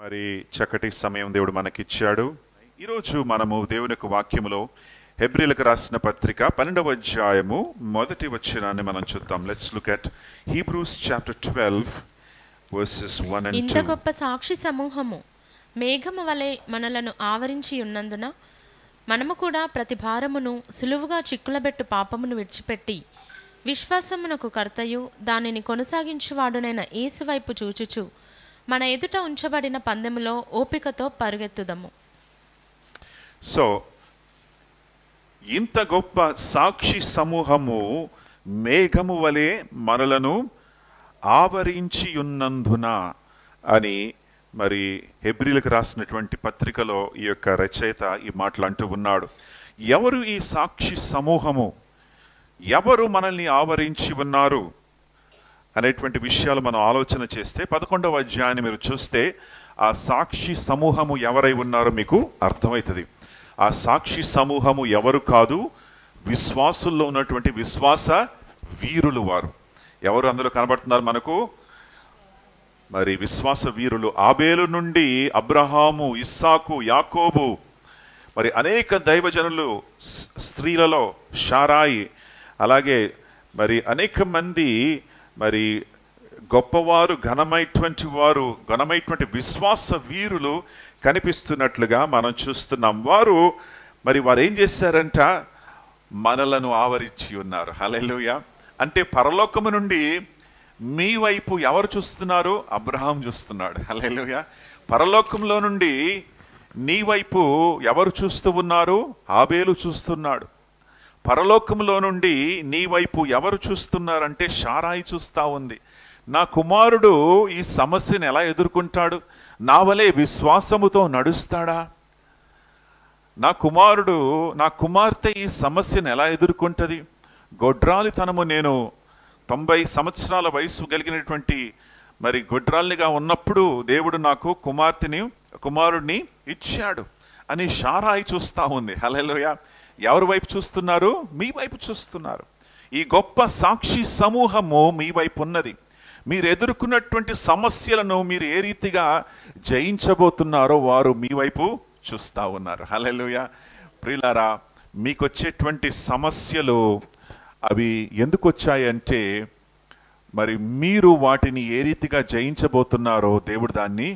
మరి చక్కటి సమయం దేవుడు మనకిచ్చాడు. ఈరోజు మనము దేవుని యొక్క వాక్యములో హెబ్రీలకు రాసిన పత్రిక 12వ అధ్యాయము మొదటి వచనాన్ని మనం చూద్దాం. Let's look at Hebrews chapter 12 versus 1 and 2. ఇంత గొప్ప సాక్షి సమూహము మేఘము వలె మనలను ఆవరించి ఉన్నందున మనము కూడా ప్రతి భారమును సులువుగా చిక్కులబెట్టు పాపమును విడిచిపెట్టి విశ్వాసమునకు కర్తయు దానిని కొనసాగించువాడునైన యేసు వైపు చూచుచు మన ఎదుట ఉంచబడిన పందెములో ఓపికతో పరుగెత్తుదము. సో ఇంత గొప్ప సాక్షి సమూహము మేఘము వలె మనలను ఆవరించి ఉన్నందున అని మరి హెబ్రీలకు రాసినటువంటి పత్రికలో ఈ యొక్క రచయిత ఈ మాటలు అంటూ ఉన్నాడు. ఎవరు ఈ సాక్షి సమూహము, ఎవరు మనల్ని ఆవరించి ఉన్నారు అనేటువంటి విషయాలు మనం ఆలోచన చేస్తే 11వ అధ్యాయాన్ని మీరు చూస్తే ఆ సాక్షి సమూహము ఎవరై ఉన్నారో మీకు అర్థమవుతుంది. ఆ సాక్షి సమూహము ఎవరు కాదు, విశ్వాసుల్లో ఉన్నటువంటి విశ్వాస వీరులు. వారు ఎవరు అందులో కనబడుతున్నారు మనకు? మరి విశ్వాస వీరులు. ఆబేలు నుండి అబ్రహాము, ఇస్సాకు, యాకోబు, మరి అనేక దైవజనులు, స్త్రీలలో షారాయి, అలాగే మరి అనేక మంది మరి గొప్పవారు, ఘనమైనటువంటి విశ్వాస వీరులు కనిపిస్తున్నట్లుగా మనం చూస్తున్నాం. వారు ఏం చేశారంట? మనలను ఆవరించి ఉన్నారు. హల్లెలూయా. అంటే పరలోకము నుండి మీ వైపు ఎవరు చూస్తున్నారు? అబ్రహాం చూస్తున్నాడు. హల్లెలూయా. పరలోకంలో నుండి నీ వైపు ఎవరు చూస్తూ ఉన్నారు? ఆబేలు చూస్తున్నాడు. పరలోకంలో నుండి నీ వైపు ఎవరు చూస్తున్నారంటే షారాయి చూస్తూ ఉంది. నా కుమారుడు ఈ సమస్యను ఎలా ఎదుర్కొంటాడు? నా వలె విశ్వాసముతో నడుస్తాడా? నా కుమార్తె ఈ సమస్యను ఎలా ఎదుర్కొంటుంది? గొడ్రాలితనము, నేను 90 సంవత్సరాల వయసు కలిగినటువంటి మరి గొడ్రాలిగా ఉన్నప్పుడు దేవుడు నాకు కుమారుడిని ఇచ్చాడు అని షారాయి చూస్తూ ఉంది. హల్లెలూయా. ఎవరి వైపు చూస్తున్నారు? మీ వైపు చూస్తున్నారు. ఈ గొప్ప సాక్షి సమూహము మీ వైపు ఉన్నది. మీరు ఎదుర్కొన్నటువంటి సమస్యలను మీరు ఏ రీతిగా జయించబోతున్నారో వారు మీ వైపు చూస్తూ ఉన్నారు. హల్లెలూయా. ప్రియులారా, మీకు వచ్చేటువంటి సమస్యలు అవి ఎందుకు వచ్చాయంటే మరి మీరు వాటిని ఏ రీతిగా జయించబోతున్నారో దేవుడు దాన్ని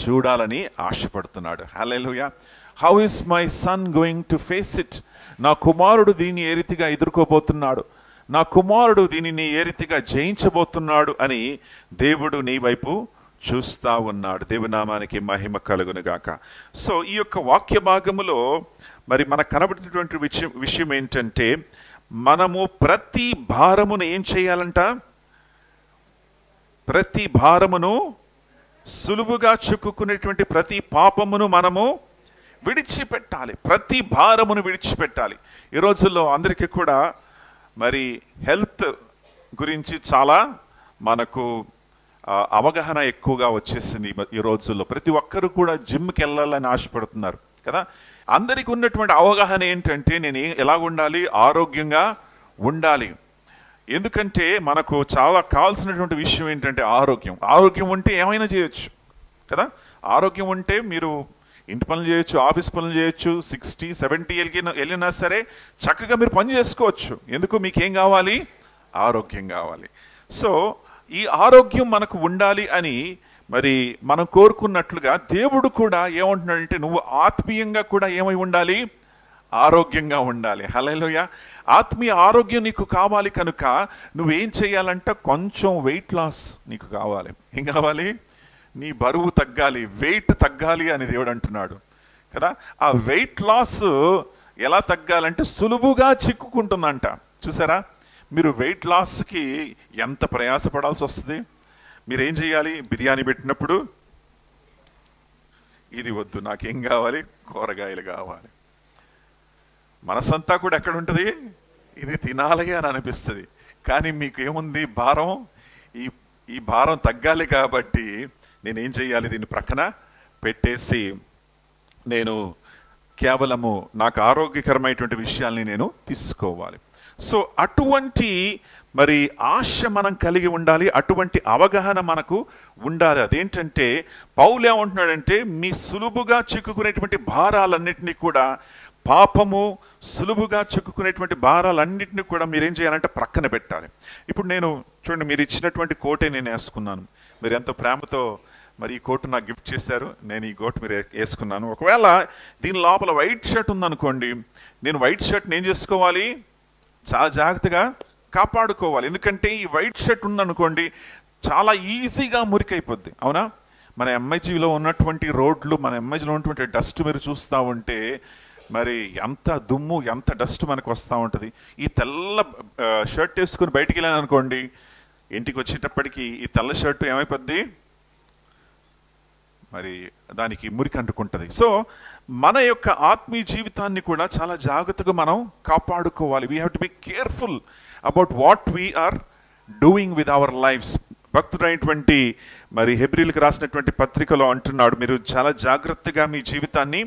చూడాలని ఆశపడుతున్నాడు. Hallelujah. How is my son going to face it? నా కుమారుడు దీన్ని ఏ రీతిగా ఎదుర్కోబోతున్నాడు, నా కుమారుడు దీనిని ఏ రీతిగా జయించబోతున్నాడు అని దేవుడు నీ వైపు చూస్తూ ఉన్నాడు. దేవునామానికి మహిమ కలుగును గాక. సో ఈ యొక్క వాక్య భాగములో మరి మనకు కనబడినటువంటి విషయం ఏంటంటే, మనము ప్రతి భారమును ఏం చేయాలంట? ప్రతి భారమును, సులువుగా చిక్కుకునేటువంటి ప్రతి పాపమును మనము విడిచిపెట్టాలి. ప్రతి భారమును విడిచిపెట్టాలి. ఈ రోజుల్లో అందరికీ కూడా మరి హెల్త్ గురించి చాలా మనకు అవగాహన ఎక్కువగా వచ్చేసింది. ఈ రోజుల్లో ప్రతి ఒక్కరు కూడా జిమ్కి వెళ్ళాలని ఆశపడుతున్నారు కదా. అందరికీ ఉన్నటువంటి అవగాహన ఏంటంటే, నేను ఎలా ఉండాలి? ఆరోగ్యంగా ఉండాలి. ఎందుకంటే మనకు చాలా కావాల్సినటువంటి విషయం ఏంటంటే ఆరోగ్యం ఉంటే ఏమైనా చేయొచ్చు కదా. ఆరోగ్యం ఉంటే మీరు ఇంటి పనులు చేయొచ్చు, ఆఫీస్ పనులు చేయొచ్చు, 60, 70 వెళ్ళినా సరే చక్కగా మీరు పని చేసుకోవచ్చు. ఎందుకు? మీకేం కావాలి? ఆరోగ్యం కావాలి. సో ఈ ఆరోగ్యం మనకు ఉండాలి అని మరి మనం కోరుకున్నట్లుగా దేవుడు కూడా ఏమంటున్నాడంటే, నువ్వు ఆత్మీయంగా కూడా ఏమై ఉండాలి? ఆరోగ్యంగా ఉండాలి. హల్లెలూయా. ఆత్మీయ ఆరోగ్యం నీకు కావాలి కనుక నువ్వేం చేయాలంటే, కొంచెం వెయిట్ లాస్ నీకు కావాలి. ఏం కావాలి? నీ బరువు తగ్గాలి, వెయిట్ తగ్గాలి అని దేవుడు అంటున్నాడు కదా. ఆ వెయిట్ లాస్ ఎలా తగ్గాలంటే సులువుగా చిక్కుకుంటుందంట. చూసారా? మీరు వెయిట్ లాస్కి ఎంత ప్రయాసపడాల్సి వస్తుంది. మీరేం చేయాలి? బిర్యానీ పెట్టినప్పుడు ఇది వద్దు, నాకేం కావాలి? కూరగాయలు కావాలి. మనసంతా కూడా ఎక్కడ ఉంటుంది? ఇది తినాలి అని అనిపిస్తుంది. కానీ మీకు ఏముంది? భారం. ఈ భారం తగ్గాలి కాబట్టి నేనేం చేయాలి? దీన్ని ప్రక్కన పెట్టేసి నేను కేవలము నాకు ఆరోగ్యకరమైనటువంటి విషయాల్ని నేను తీసుకోవాలి. సో అటువంటి మరి ఆశ మనం కలిగి ఉండాలి, అటువంటి అవగాహన మనకు ఉండాలి. అదేంటంటే పౌలు ఏమంటున్నాడంటే మీ సులువుగా చిక్కుకునేటువంటి భారాలన్నింటినీ కూడా, పాపము సులువుగా చిక్కుకునేటువంటి భారాలన్నింటినీ కూడా మీరేం చేయాలంటే ప్రక్కన పెట్టాలి. ఇప్పుడు నేను చూడండి, మీరు ఇచ్చినటువంటి కోటే నేను వేసుకున్నాను, మీరు ఎంతో ప్రేమతో మరి ఈ కోటు నాకు గిఫ్ట్ చేశారు, నేను ఈ కోటు మీరు వేసుకున్నాను. ఒకవేళ దీని లోపల వైట్ షర్ట్ ఉందనుకోండి, నేను వైట్ షర్ట్ని ఏం చేసుకోవాలి, చాలా జాగ్రత్తగా కాపాడుకోవాలి. ఎందుకంటే ఈ వైట్ షర్ట్ ఉందనుకోండి చాలా ఈజీగా మురికైపోద్ది, అవునా? మన ఎంఐజీలో ఉన్నటువంటి రోడ్లు, మన ఎంఐజీలో ఉన్నటువంటి డస్ట్ మీరు చూస్తూ ఉంటే మరి ఎంత దుమ్ము, ఎంత డస్ట్ మనకు వస్తూ ఉంటుంది. ఈ తెల్ల షర్ట్ వేసుకుని బయటికి వెళ్ళాను అనుకోండి, ఇంటికి వచ్చేటప్పటికి ఈ తెల్ల షర్టు ఏమైపోద్ది, మరి దానికి మురికి అంటుకుంటుంది. సో మన యొక్క ఆత్మీయ జీవితాన్ని కూడా చాలా జాగ్రత్తగా మనం కాపాడుకోవాలి. We have to be careful about what we're doing with our lives. భక్తుడైనటువంటి మరి హెబ్రీలకు రాసినటువంటి పత్రికలో అంటున్నాడు, మీరు చాలా జాగ్రత్తగా మీ జీవితాన్ని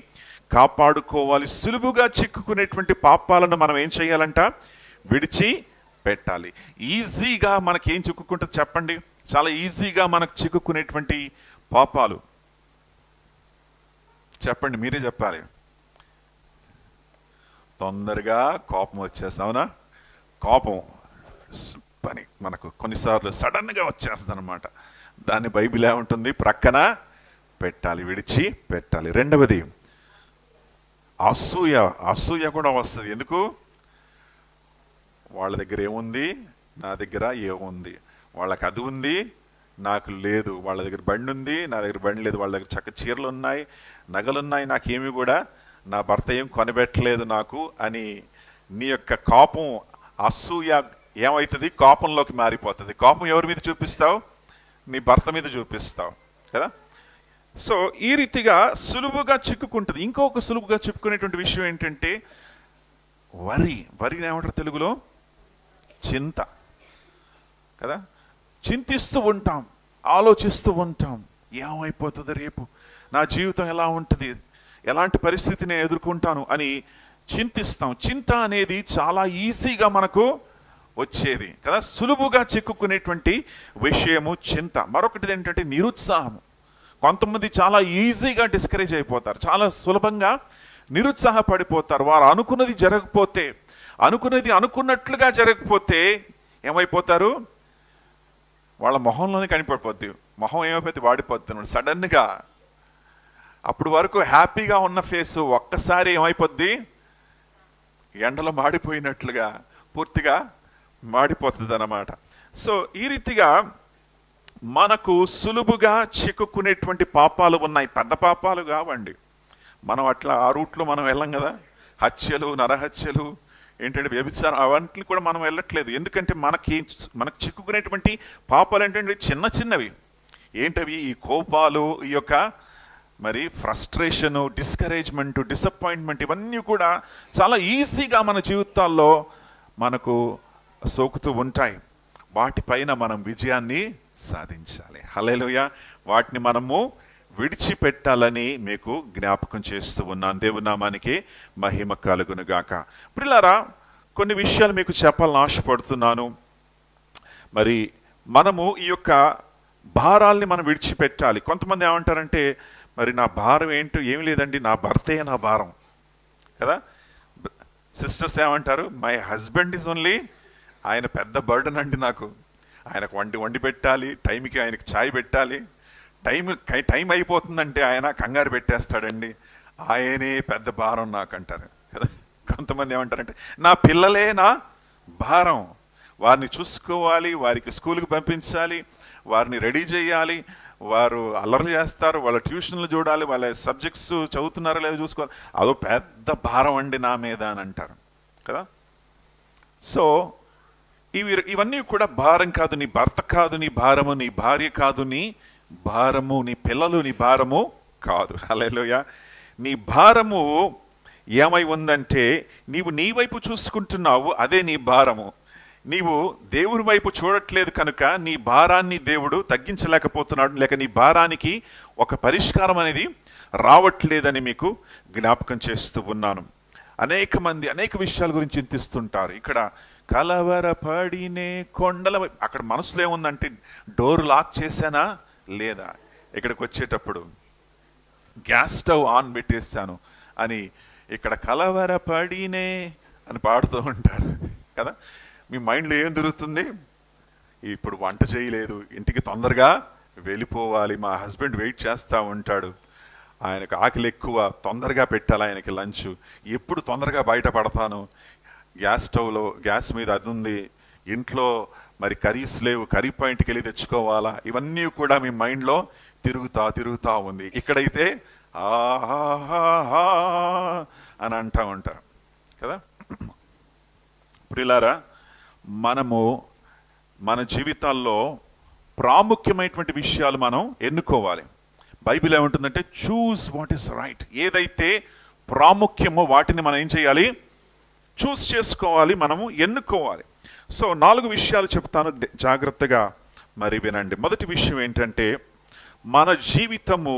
కాపాడుకోవాలి. సులువుగా చిక్కుకునేటువంటి పాపాలను మనం ఏం చేయాలంట, విడిచి పెట్టాలి. ఈజీగా మనకేం చిక్కుకుంటుంది చెప్పండి? చాలా ఈజీగా మనకు చిక్కుకునేటువంటి పాపాలు చెప్పండి, మీరే చెప్పాలి. తొందరగా కోపం వచ్చేస్తుంది, అవునా? కోపం పని మనకు కొన్నిసార్లు సడన్గా వచ్చేస్తుంది అనమాట. దాన్ని బైబిల్ ఏముంటుంది, ప్రక్కన పెట్టాలి, విడిచి పెట్టాలి. రెండవది అసూయ. అసూయ కూడా వస్తుంది. ఎందుకు? వాళ్ళ దగ్గర ఏముంది, నా దగ్గర ఏముంది, వాళ్ళకి అది ఉంది నాకు లేదు, వాళ్ళ దగ్గర బండి ఉంది నా దగ్గర బండి లేదు, వాళ్ళ దగ్గర చక్క చీరలు ఉన్నాయి, నగలున్నాయి, నాకేమి కూడా నా భర్త ఏం కొనిపెట్టలేదు నాకు అని నీ యొక్క కోపం, అసూయ ఏమవుతుంది, కోపంలోకి మారిపోతుంది. కోపం ఎవరి మీద చూపిస్తావు? నీ భర్త మీద చూపిస్తావు కదా. సో ఈ రీతిగా సులువుగా చిక్కుకుంటుంది. ఇంకొక సులువుగా చిక్కుకునేటువంటి విషయం ఏంటంటే వరిని ఏమంటారు తెలుగులో? చింత కదా. చింతిస్తూ ఉంటాం, ఆలోచిస్తూ ఉంటాం, ఏమైపోతుంది రేపు, నా జీవితం ఎలా ఉంటుంది, ఎలాంటి పరిస్థితిని ఎదుర్కొంటాను అని చింతిస్తాం. చింత అనేది చాలా ఈజీగా మనకు వచ్చేది కదా, సులువుగా చిక్కుకునేటువంటి విషయము చింత. మరొకటి ఏంటంటే నిరుత్సాహము. కొంతమంది చాలా ఈజీగా డిస్కరేజ్ అయిపోతారు, చాలా సులభంగా నిరుత్సాహపడిపోతారు. వారు అనుకున్నది జరగకపోతే, అనుకున్నది అనుకున్నట్లుగా జరగకపోతే ఏమైపోతారు, వాళ్ళ మొహంలోనే కనిపడిపోద్ది, మొహం ఏమైపోతే వాడిపోతుంది సడన్గా. అప్పుడు వరకు హ్యాపీగా ఉన్న ఫేసు ఒక్కసారి ఏమైపోద్ది, ఎండలో మాడిపోయినట్లుగా పూర్తిగా మాడిపోతుంది అన్నమాట. సో ఈ రీతిగా మనకు సులువుగా చిక్కుకునేటువంటి పాపాలు ఉన్నాయి. పెద్ద పాపాలు కావండి, మనం అట్లా ఆ రూట్లో మనం వెళ్ళం కదా. హత్యలు, నరహత్యలు, ఏంటంటే వ్యభిచారం, అవన్నీ కూడా మనం వెళ్ళట్లేదు. ఎందుకంటే మనకు చిక్కుకునేటువంటి పాపాలు ఏంటంటే చిన్న చిన్నవి. ఏంటవి? ఈ కోపాలు, ఈ యొక్క మరి ఫ్రస్ట్రేషను, డిస్కరేజ్మెంటు, డిసప్పాయింట్మెంట్, ఇవన్నీ కూడా చాలా ఈజీగా మన జీవితాల్లో మనకు సోకుతూ ఉంటాయి. వాటిపైన మనం విజయాన్ని సాధించాలి. హల్లెలూయా. వాటిని మనము విడిచిపెట్టాలని మీకు జ్ఞాపకం చేస్తూ ఉన్నాను. దేవుని నామానికి మహిమ కలుగును గాక. ప్రియులారా, కొన్ని విషయాలు మీకు చెప్పాలని ఆశపడుతున్నాను. మరి మనము ఈ యొక్క భారాల్ని మనం విడిచిపెట్టాలి. కొంతమంది ఏమంటారంటే, మరి నా భారం ఏంటో ఏమి లేదండి, నా భర్తే నా భారం కదా. సిస్టర్స్ ఏమంటారు, మై హస్బెండ్ ఈజ్ ఓన్లీ, ఆయన పెద్ద బర్డన్ అండి నాకు, ఆయనకు వండి పెట్టాలి, టైంకి ఆయనకి ఛాయ్ పెట్టాలి, టైం అయిపోతుందంటే ఆయన కంగారు పెట్టేస్తాడండి, ఆయనే పెద్ద భారం నాకు అంటారు కదా. కొంతమంది ఏమంటారంటే, నా పిల్లలే నా భారం, వారిని చూసుకోవాలి, వారికి స్కూల్కి పంపించాలి, వారిని రెడీ చేయాలి, వారు అల్లరి చేస్తారు, వాళ్ళ ట్యూషన్లు చూడాలి, వాళ్ళ సబ్జెక్ట్స్ చదువుతున్నారో లేదో చూసుకోవాలి, అదో పెద్ద భారం అండి నా మీద అని అంటారు కదా. సో ఇవన్నీ కూడా భారం కాదు. నీ భర్త కాదు నీ భారము, నీ భార్య కాదు నీ భారము, నీ పిల్లలు నీ భారము కాదు. హల్లెలూయా. నీ భారము ఏమై ఉందంటే, నీవు నీ వైపు చూసుకుంటున్నావు, అదే నీ భారము. నీవు దేవుని వైపు చూడట్లేదు కనుక నీ భారాన్ని దేవుడు తగ్గించలేకపోతున్నాడు, లేక నీ భారానికి ఒక పరిష్కారం అనేది రావట్లేదని మీకు జ్ఞాపకం చేస్తూ ఉన్నాను. అనేక మంది అనేక విషయాల గురించి చింతిస్తుంటారు. ఇక్కడ కలవరపడినే కొండల అక్కడ మనసులో ఏముందంటే డోర్ లాక్ చేశానా లేదా, ఇక్కడికి వచ్చేటప్పుడు గ్యాస్ స్టవ్ ఆన్ పెట్టేస్తాను అని ఇక్కడ కలవరపడినే అని పాడుతూ ఉంటారు కదా. మీ మైండ్లో ఏం తిరుగుతుంది, ఇప్పుడు వంట చేయలేదు, ఇంటికి తొందరగా వెళ్ళిపోవాలి, మా హస్బెండ్ వెయిట్ చేస్తూ ఉంటాడు, ఆయనకు ఆకలి ఎక్కువ, తొందరగా పెట్టాలి ఆయనకి లంచ్, ఎప్పుడు తొందరగా బయటపడతాను, గ్యాస్ స్టవ్లో గ్యాస్ మీద అది ఉంది, ఇంట్లో మరి కర్రీస్ లేవు, కర్రీ పాయింట్కి వెళ్ళి తెచ్చుకోవాలా, ఇవన్నీ కూడా మీ మైండ్లో తిరుగుతా ఉంది. ఇక్కడైతే ఆహా అని అంటూ ఉంటారు కదా. ప్రియులారా, మనము మన జీవితాల్లో ప్రాముఖ్యమైనటువంటి విషయాలు మనం ఎన్నుకోవాలి. బైబిల్ ఏమంటుందంటే చూస్ వాట్ ఈస్ రైట్. ఏదైతే ప్రాముఖ్యమో వాటిని మనం ఏం చేయాలి, చూస్ చేసుకోవాలి, మనము ఎన్నుకోవాలి. సో 4 విషయాలు చెప్తాను, జాగ్రత్తగా మరి వినండి. మొదటి విషయం ఏంటంటే మన జీవితము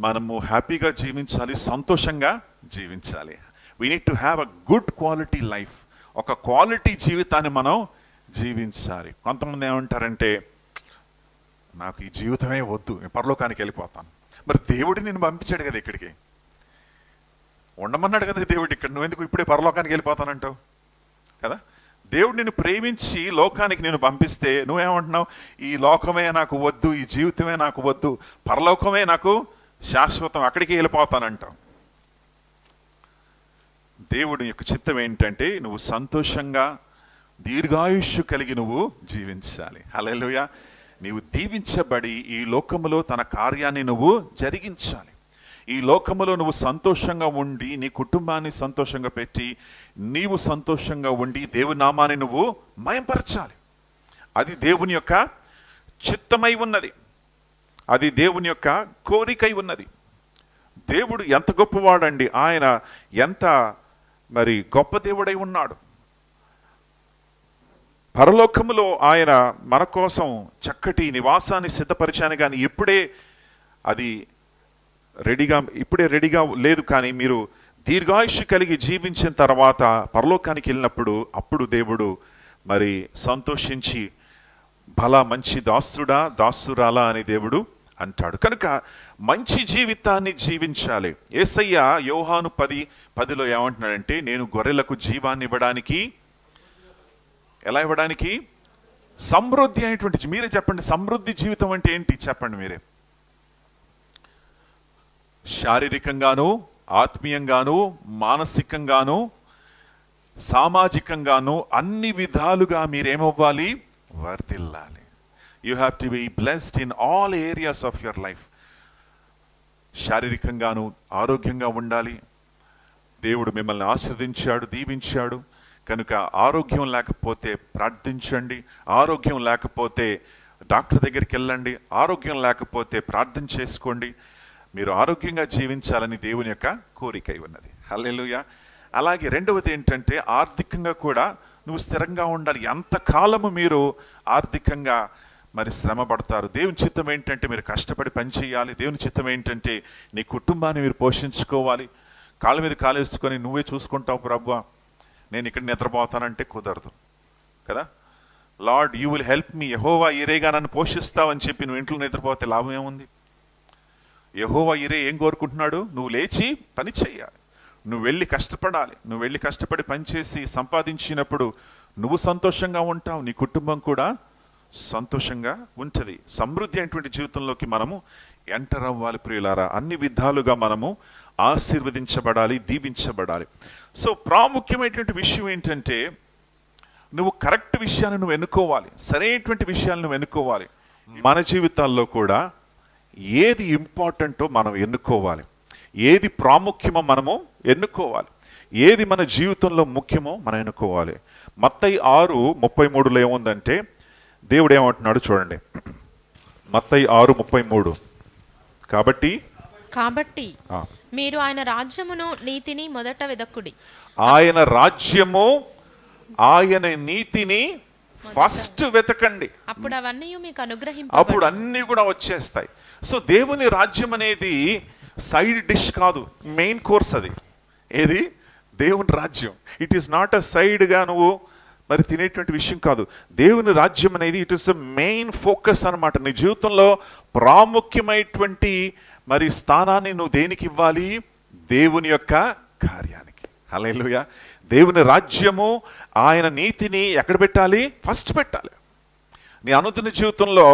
మనము హ్యాపీగా జీవించాలి, సంతోషంగా జీవించాలి. We need to have a good quality life. ఒక క్వాలిటీ జీవితాన్ని మనం జీవించాలి. కొంతమంది ఏమంటారంటే నాకు ఈ జీవితమే వద్దు, నేను పరలోకానికి వెళ్ళిపోతాను. మరి దేవుడు నిన్ను పంపించాడు కదా ఇక్కడికి, ఉండమన్నాడు కదా దేవుడు ఇక్కడ, నువ్వెందుకు ఇప్పుడే పరలోకానికి వెళ్ళిపోతానంటావు కదా. దేవుడు నిన్ను ప్రేమించి లోకానికి నేను పంపిస్తే నువ్వేమంటున్నావు, ఈ లోకమే నాకు వద్దు, ఈ జీవితమే నాకు వద్దు, పరలోకమే నాకు శాశ్వతం, అక్కడికి వెళ్ళిపోతానంటావు. దేవుడి యొక్క చిత్తం ఏంటంటే నువ్వు సంతోషంగా దీర్ఘాయుష్యు కలిగి నువ్వు జీవించాలి. హల్లెలూయా. నీవు దీవించబడి ఈ లోకములో తన కార్యాన్ని నువ్వు జరిగించాలి. ఈ లోకములో నువ్వు సంతోషంగా ఉండి నీ కుటుంబాన్ని సంతోషంగా పెట్టి నీవు సంతోషంగా ఉండి దేవుని నామాన్ని నువ్వు మయంపరచాలి. అది దేవుని యొక్క చిత్తమై ఉన్నది, అది దేవుని యొక్క కోరికై ఉన్నది. దేవుడు ఎంత గొప్పవాడండి, ఆయన ఎంత మరి గొప్ప దేవుడై ఉన్నాడు. పరలోకములో ఆయన మన కోసం చక్కటి నివాసాన్ని సిద్ధపరిచాను, కానీ ఇప్పుడే రెడీగా లేదు. కానీ మీరు దీర్ఘాయుష్యు కలిగి జీవించిన తర్వాత పరలోకానికి వెళ్ళినప్పుడు అప్పుడు దేవుడు మరి సంతోషించి భలా మంచి దాసుడా దాసురాలా అని దేవుడు అంటాడు. కనుక మంచి జీవితాన్ని జీవించాలి. యేసయ్య యోహాను 10:10 ఏమంటున్నాడంటే నేను గొర్రెలకు జీవాన్ని ఇవ్వడానికి, ఎలా ఇవ్వడానికి, సమృద్ధి అయినటువంటి, మీరే చెప్పండి సమృద్ధి జీవితం అంటే ఏంటి చెప్పండి మీరే. శారీరకంగాను, ఆత్మీయంగాను, మానసికంగాను, సామాజికంగాను అన్ని విధాలుగా మీరేమవ్వాలి, వర్ధిల్లాలి. You have to be blessed in all areas of your life. శారీరకంగాను ఆరోగ్యంగా ఉండాలి. దేవుడు మిమ్మల్ని ఆశీర్వదించాడు, దీవించాడు. కనుక ఆరోగ్యం లేకపోతే ప్రార్థించండి, ఆరోగ్యం లేకపోతే డాక్టర్ దగ్గరికి వెళ్ళండి, ఆరోగ్యం లేకపోతే ప్రార్థన చేసుకోండి. మీరు ఆరోగ్యంగా జీవించాలని దేవుని యొక్క కోరిక ఉన్నది. హల్లెలూయా. అలాగే రెండవది ఏంటంటే ఆర్థికంగా కూడా నువ్వు స్థిరంగా ఉండాలి. ఎంతకాలము మీరు ఆర్థికంగా మరి శ్రమ పడతారు. దేవుని చిత్తం ఏంటంటే మీరు కష్టపడి పని చేయాలి. దేవుని చిత్తం ఏంటంటే నీ కుటుంబాన్ని మీరు పోషించుకోవాలి. కాళ్ళ మీద కాలు వేసుకొని నువ్వే చూసుకుంటావు, ప్రభువా నేను ఇక్కడ నిద్రపోతానంటే కుదరదు కదా. Lord you will help me, యెహోవా ఈరేగా నన్ను పోషిస్తావు అని చెప్పి నువ్వు ఇంట్లో నిద్రపోతే లాభం ఏముంది. యెహోవా ఈరే ఏం కోరుకుంటున్నాడు, నువ్వు లేచి పని చేయాలి, నువ్వు వెళ్ళి కష్టపడాలి. నువ్వు వెళ్ళి కష్టపడి పనిచేసి సంపాదించినప్పుడు నువ్వు సంతోషంగా ఉంటావు, నీ కుటుంబం కూడా సంతోషంగా ఉంటుంది. సమృద్ధి అయినటువంటి జీవితంలోకి మనము ఎంటర్ అవ్వాలి ప్రియులారా. అన్ని విధాలుగా మనము ఆశీర్వదించబడాలి, దీవించబడాలి. సో ప్రాముఖ్యమైనటువంటి విషయం ఏంటంటే నువ్వు కరెక్ట్ విషయాన్ని నువ్వు ఎన్నుకోవాలి, సరైనటువంటి విషయాలను నువ్వు ఎన్నుకోవాలి. మన జీవితాల్లో కూడా ఏది ఇంపార్టెంటో మనం ఎన్నుకోవాలి, ఏది ప్రాముఖ్యమో మనము ఎన్నుకోవాలి, ఏది మన జీవితంలో ముఖ్యమో మనం ఎన్నుకోవాలి. మత్తయి 6:33 ఏముందంటే దేవుడు ఏమంటున్నాడు చూడండి. మత్తయి 6:33 కాబట్టి మీరు ఆయన రాజ్యమును నీతిని మొదట వెదకుడి. ఆయన రాజ్యము ఆయన నీతిని ఫస్ట్ వెతకండి, అప్పుడు అవన్నీ మీకు అప్పుడు అన్ని కూడా వచ్చేస్తాయి. సో దేవుని రాజ్యం అనేది సైడ్ డిష్ కాదు, మెయిన్ కోర్స్. అది ఏది, దేవుని రాజ్యం ఇట్ ఈస్ నాట్ అ సైడ్గా నువ్వు మరి తినేటువంటి విషయం కాదు. దేవుని రాజ్యం అనేది it is the main focus అన్నమాట. నీ జీవితంలో ప్రాముఖ్యమైనటువంటి మరి స్థానాన్ని నువ్వు దేనికి ఇవ్వాలి? దేవుని యొక్క కార్యానికి. హల్లెలూయా. దేవుని రాజ్యము ఆయన నీతిని ఎక్కడ పెట్టాలి? ఫస్ట్ పెట్టాలి. నీ అనుదిన జీవితంలో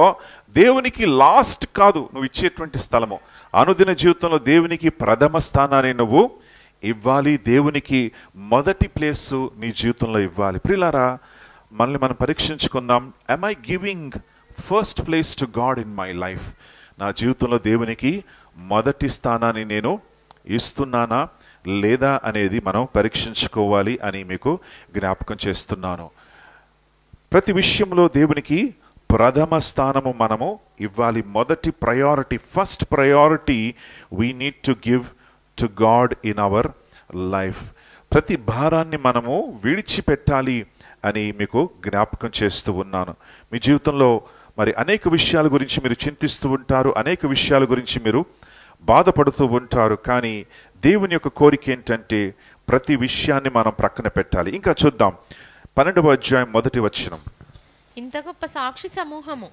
దేవునికి లాస్ట్ కాదు నువ్వు ఇచ్చేటువంటి స్థలము. అనుదిన జీవితంలో దేవునికి ప్రథమ స్థానాన్ని నువ్వు ఇవ్వాలి. దేవునికి మొదటి ప్లేసు నీ జీవితంలో ఇవ్వాలి. ప్రియులారా, మనల్ని మనం పరీక్షించుకుందాం. am I giving first place to God in my life? నా జీవితంలో దేవునికి మొదటి స్థానాన్ని నేను ఇస్తున్నానా లేదా అనేది మనం పరీక్షించుకోవాలి అని మీకు జ్ఞాపకం చేస్తున్నాను. ప్రతి విషయంలో దేవునికి ప్రథమ స్థానము మనము ఇవ్వాలి. మొదటి priority, first priority we need to give to God in our life. ప్రతి భారాన్ని మనము విడిచిపెట్టాలి అని మీకు జ్ఞాపకం చేస్తూ ఉన్నాను. మీ జీవితంలో మరి అనేక విషయాల గురించి మీరు చింతిస్తూ ఉంటారు, అనేక విషయాల గురించి మీరు బాధపడుతూ ఉంటారు. కానీ దేవుని యొక్క కోరిక ఏంటంటే ప్రతి విషయాన్ని మనం ప్రక్కన పెట్టాలి. ఇంకా చూద్దాం 12వ అధ్యాయం 1వ వచనం. ఇంత గొప్ప సాక్షి సమూహము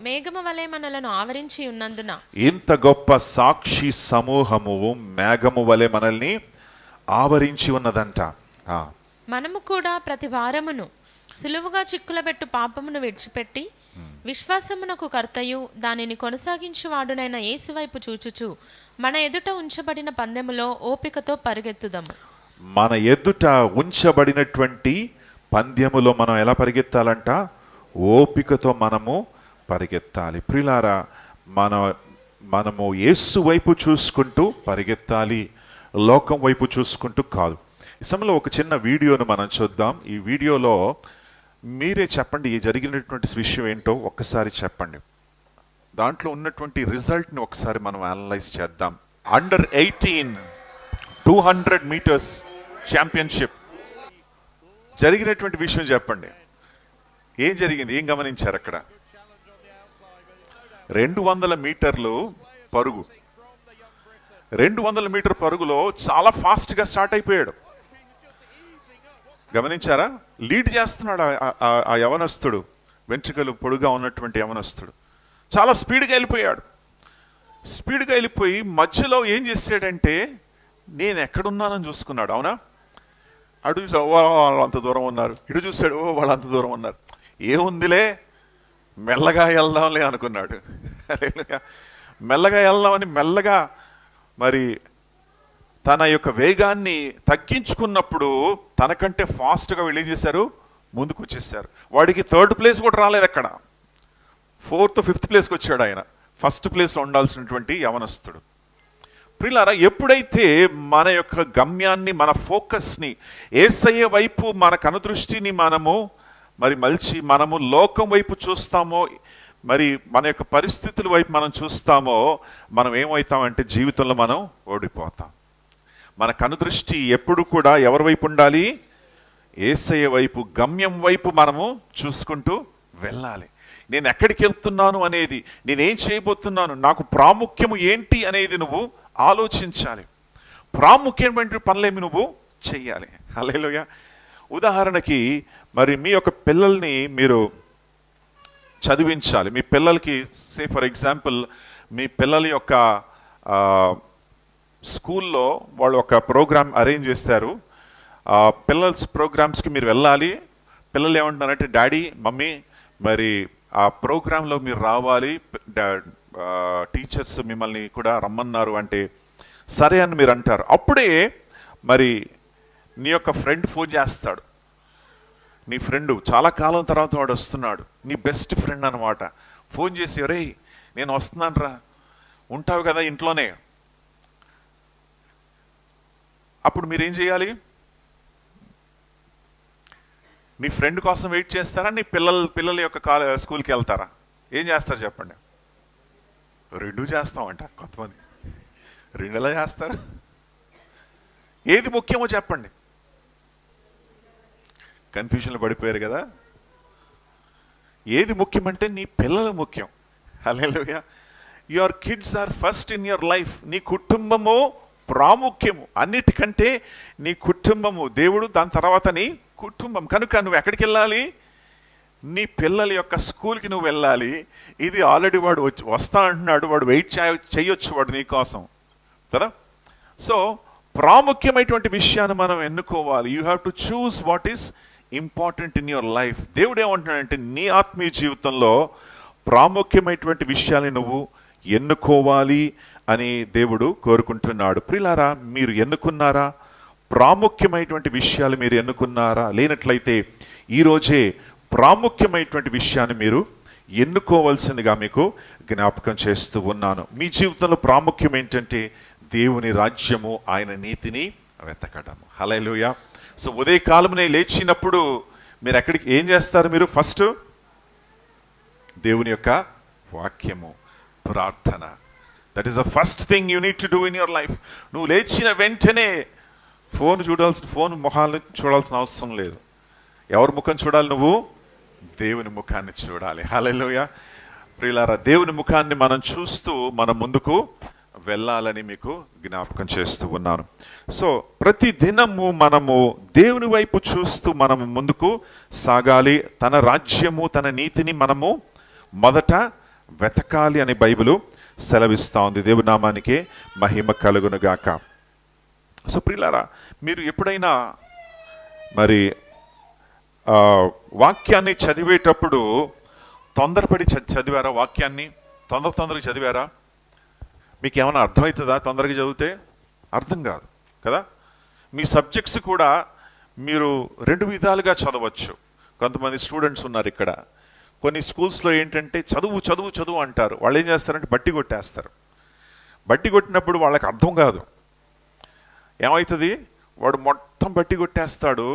మేఘము వలె మనలను ఆవరించి ఉన్నందున, ఇంత గొప్ప సాక్షి సమూహము మేఘము వలె మనల్ని ఆవరించి ఉన్నదంట. మనము కూడా ప్రతి భారమును సులువుగా చిక్కులబెట్టు పాపమును విడిచిపెట్టి విశ్వాసమునకు కర్తయు దానిని కొనసాగించువాడునైన యేసు వైపు చూచుచు మన ఎదుట ఉంచబడిన పందెములో ఓపికతో పరిగెత్తుదాము. మన ఎదుట ఉంచబడినటువంటి పందెములో మనం ఎలా పరిగెత్తాలంట? ఓపికతో మనము పరిగెత్తాలి. ప్రియులారా, మనము యేసు వైపు చూసుకుంటూ పరిగెత్తాలి, లోకం వైపు చూసుకుంటూ కాదు. ఈ సమయంలో ఒక చిన్న వీడియోను మనం చూద్దాం. ఈ వీడియోలో మీరే చెప్పండి, ఈ జరిగినటువంటి విషయం ఏంటో ఒక్కసారి చెప్పండి. దాంట్లో ఉన్నటువంటి రిజల్ట్ని ఒకసారి మనం అనలైజ్ చేద్దాం. అండర్ 18 200 మీటర్స్ ఛాంపియన్షిప్ జరిగినటువంటి విషయం చెప్పండి. ఏం జరిగింది? ఏం గమనించారు అక్కడ? 200 మీటర్లు పరుగు. 200 మీటర్ పరుగులో చాలా ఫాస్ట్గా స్టార్ట్ అయిపోయాడు. గమనించారా? లీడ్ చేస్తున్నాడు ఆ యవనస్తుడు, వెంట్రుకలు పొడుగా ఉన్నటువంటి యవనస్తుడు. చాలా స్పీడ్గా వెళ్ళిపోయాడు. స్పీడ్గా వెళ్ళిపోయి మధ్యలో ఏం చేశాడంటే నేను ఎక్కడున్నానని చూసుకున్నాడు. అవునా? అటు చూసాడు, వాళ్ళు అంత దూరం ఉన్నారు. ఇటు చూశాడు, వాళ్ళు అంత దూరం ఉన్నారు. ఏముందిలే, మెల్లగా వెళ్దాంలే అనుకున్నాడు. మెల్లగా వెళ్దామని మెల్లగా మరి తన యొక్క వేగాన్ని తగ్గించుకున్నప్పుడు తనకంటే ఫాస్ట్గా వెళ్ళి చేశారు, ముందుకు వచ్చేసారు. వాడికి 3rd ప్లేస్ కూడా రాలేదు. అక్కడ 4th 5th ప్లేస్కి వచ్చాడు ఆయన. ఫస్ట్ ప్లేస్లో ఉండాల్సినటువంటి యవనస్తుడు. ప్రియులారా, ఎప్పుడైతే మన యొక్క గమ్యాన్ని, మన ఫోకస్ని యేసయ్య వైపు మన కనుదృష్టిని మనము మరి మలిచి మనము లోకం వైపు చూస్తామో, మరి మన యొక్క పరిస్థితుల వైపు మనం చూస్తామో, మనం ఏమవుతామంటే జీవితంలో మనం ఓడిపోతాం. మన కనుదృష్టి ఎప్పుడు కూడా ఎవరి వైపు ఉండాలి? యేసయ్య వైపు, గమ్యం వైపు మనము చూసుకుంటూ వెళ్ళాలి. నేను ఎక్కడికి వెళ్తున్నాను అనేది, నేనేం చేయబోతున్నాను, నాకు ప్రాముఖ్యము ఏంటి అనేది నువ్వు ఆలోచించాలి. ప్రాముఖ్యమైన పనులేమి నువ్వు చెయ్యాలి. హల్లెలూయా. ఉదాహరణకి మరి మీ యొక్క పిల్లల్ని మీరు చదివించాలి. మీ పిల్లలకి సే ఫర్ ఎగ్జాంపుల్ మీ పిల్లల యొక్క స్కూల్లో వాళ్ళు ఒక ప్రోగ్రామ్ అరేంజ్ చేస్తారు. పిల్లల్స్ ప్రోగ్రామ్స్కి మీరు వెళ్ళాలి. పిల్లలు ఏమంటున్నారంటే, డాడీ మమ్మీ మరి ఆ ప్రోగ్రాంలో మీరు రావాలి, టీచర్స్ మిమ్మల్ని కూడా రమ్మన్నారు అంటే సరే అని మీరు అంటారు. అప్పుడే మరి నీ యొక్క ఫ్రెండ్ ఫోన్ చేస్తాడు. నీ ఫ్రెండ్ చాలా కాలం తర్వాత వాడు వస్తున్నాడు, నీ బెస్ట్ ఫ్రెండ్ అనమాట. ఫోన్ చేసి, ఒరే నేను వస్తున్నాను రా, ఉంటావు కదా ఇంట్లోనే. అప్పుడు మీరేం చేయాలి? నీ ఫ్రెండ్ కోసం వెయిట్ చేస్తారా? నీ పిల్లల యొక్క స్కూల్కి వెళ్తారా? ఏం చేస్తారు చెప్పండి? రెండు చేస్తామంట కొంతమంది. రెండు ఎలా చేస్తారు? ఏది ముఖ్యమో చెప్పండి. కన్ఫ్యూజన్లో పడిపోయారు కదా. ఏది ముఖ్యమంటే నీ పిల్లలు ముఖ్యం. Hallelujah. Your kids are first in your life. నీ కుటుంబము ప్రాముఖ్యము. అన్నిటికంటే నీ కుటుంబము, దేవుడు, దాని తర్వాత నీ కుటుంబం. కనుక నువ్వు ఎక్కడికి వెళ్ళాలి? నీ పిల్లల యొక్క స్కూల్కి నువ్వు వెళ్ళాలి. ఇది ఆల్రెడీ వాడు వస్తా అంటున్నాడు, వాడు వెయిట్ చేయొచ్చు వాడు నీ కోసం కదా. సో ప్రాముఖ్యమైనటువంటి విషయాన్ని మనం ఎన్నుకోవాలి. You have to choose what is important in your life. దేవుడు ఏమంటున్నాడంటే నీ ఆత్మీయ జీవితంలో ప్రాముఖ్యమైనటువంటి విషయాన్ని నువ్వు ఎన్నుకోవాలి అని దేవుడు కోరుకుంటున్నాడు. ప్రియులారా, మీరు ఎన్నుకున్నారా? ప్రాముఖ్యమైనటువంటి విషయాలు మీరు ఎన్నుకున్నారా? లేనట్లయితే ఈరోజే ప్రాముఖ్యమైనటువంటి విషయాన్ని మీరు ఎన్నుకోవాల్సిందిగా మీకు జ్ఞాపకం చేస్తూ ఉన్నాను. మీ జీవితంలో ప్రాముఖ్యం ఏంటంటే దేవుని రాజ్యము, ఆయన నీతిని వెతకడము. హల్లెలూయా. సో ఉదయకాలమునే లేచినప్పుడు మీరు ఏం చేస్తారు? మీరు ఫస్ట్ దేవుని యొక్క వాక్యము, ప్రార్థన. That is the first thing you need to do in your life. నువ్వు లేచిన వెంటనే ఫోన్ ముఖాన్ని చూడాల్సిన అవసరం లేదు. ఎవరి ముఖం చూడాలి? నువ్వు దేవుని ముఖాన్ని చూడాలి. హల్లెలూయా. ప్రియులారా, దేవుని ముఖాన్ని మనం చూస్తూ మనం ముందుకు వెళ్ళాలని మీకు జ్ఞాపకం చేస్తూ ఉన్నాను. సో ప్రతి దినము మనము దేవుని వైపు చూస్తూ మనము ముందుకు సాగాలి. తన రాజ్యము, తన నీతిని మనము మొదట వెతకాలి అని బైబిలు సెలవిస్తూ ఉంది. దేవుని నామానికే మహిమ కలుగునుగాక. సో ప్రియులారా, మీరు ఎప్పుడైనా మరి వాక్యాన్ని చదివేటప్పుడు తొందరపడి చదివారా? వాక్యాన్ని తొందరగా చదివారా? మీకు ఏమైనా అర్థమవుతుందా? తొందరగా చదివితే అర్థం కాదు కదా. మీ సబ్జెక్ట్స్ కూడా మీరు రెండు విధాలుగా చదవచ్చు. కొంతమంది స్టూడెంట్స్ ఉన్నారు ఇక్కడ. కొన్ని స్కూల్స్లో ఏంటంటే చదువు చదువు చదువు అంటారు. వాళ్ళు ఏం చేస్తారంటే బట్టి కొట్టేస్తారు. బట్టి కొట్టినప్పుడు వాళ్ళకి అర్థం కాదు. ఏమవుతుంది? వాడు మొత్తం బట్టి కొట్టేస్తాడు,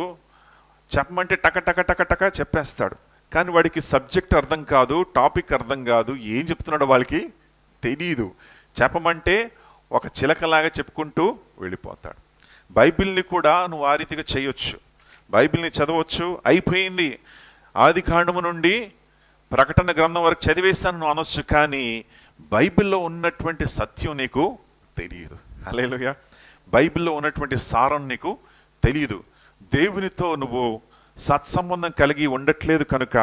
చెప్పమంటే టక టక టక టక చెప్పేస్తాడు. కానీ వాడికి సబ్జెక్ట్ అర్థం కాదు, టాపిక్ అర్థం కాదు, ఏం చెప్తున్నాడో వాళ్ళకి తెలియదు. చెప్పమంటే ఒక చిలకలాగా చెప్పుకుంటూ వెళ్ళిపోతాడు. బైబిల్ని కూడా నువ్వు ఆ రీతిగా చేయొచ్చు. బైబిల్ని చదవచ్చు, అయిపోయింది, ఆది కాండము నుండి ప్రకటన గ్రంథం వరకు చదివేస్తాను నువ్వు అనొచ్చు. కానీ బైబిల్లో ఉన్నటువంటి సత్యం నీకు తెలియదు. హల్లెలూయా. బైబిల్లో ఉన్నటువంటి సారం నీకు తెలియదు. దేవునితో నువ్వు సత్సంబంధం కలిగి ఉండట్లేదు కనుక,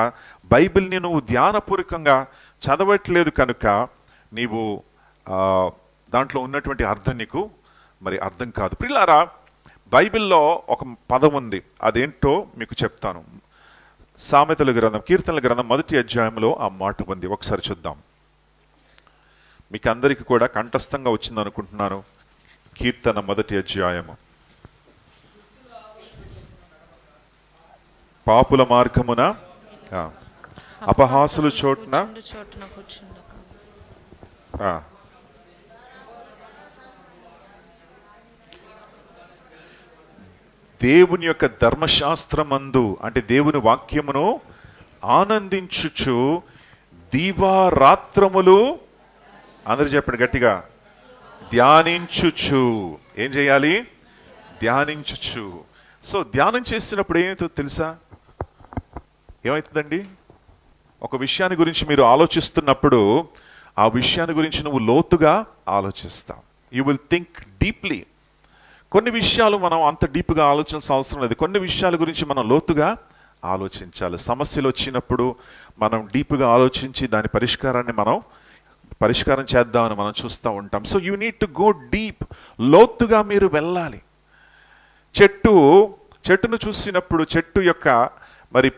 బైబిల్ని నువ్వు ధ్యానపూర్వకంగా చదవట్లేదు కనుక నీవు దాంట్లో ఉన్నటువంటి అర్థం నీకు మరి అర్థం కాదు. ప్రియులారా, బైబిల్లో ఒక పదం ఉంది, అదేంటో మీకు చెప్తాను. సామెతల గ్రంథం, కీర్తనల గ్రంథం 1వ అధ్యాయంలో ఆ మాట ఉంది. ఒకసారి చూద్దాం. మీకు అందరికీ కూడా కంఠస్థంగా వచ్చింది అనుకుంటున్నాను. కీర్తన 1వ అధ్యాయము. పాపుల మార్గమున అపహాసులు చోటున దేవుని యొక్క ధర్మశాస్త్రమందు, అంటే దేవుని వాక్యమును ఆనందించుచు దీవారాత్రములు, అందరూ చెప్పండి గట్టిగా, ధ్యానించుచు. ఏం చేయాలి? ధ్యానించుచు. సో ధ్యానం చేసినప్పుడు ఏమవుతుందో తెలుసా? ఏమవుతుందండి? ఒక విషయాన్ని గురించి మీరు ఆలోచిస్తున్నప్పుడు ఆ విషయాన్ని గురించి నువ్వు లోతుగా ఆలోచిస్తావు. You will think deeply. కొన్ని విషయాలు మనం అంత డీప్గా ఆలోచించాల్సిన అవసరం లేదు. కొన్ని విషయాల గురించి మనం లోతుగా ఆలోచించాలి. సమస్యలు వచ్చినప్పుడు మనం డీప్గా ఆలోచించి దాని పరిష్కారం చేద్దామని మనం చూస్తూ ఉంటాం. So you need to go deep. లోతుగా మీరు వెళ్ళాలి. చెట్టును చూసినప్పుడు చెట్టు యొక్క మరి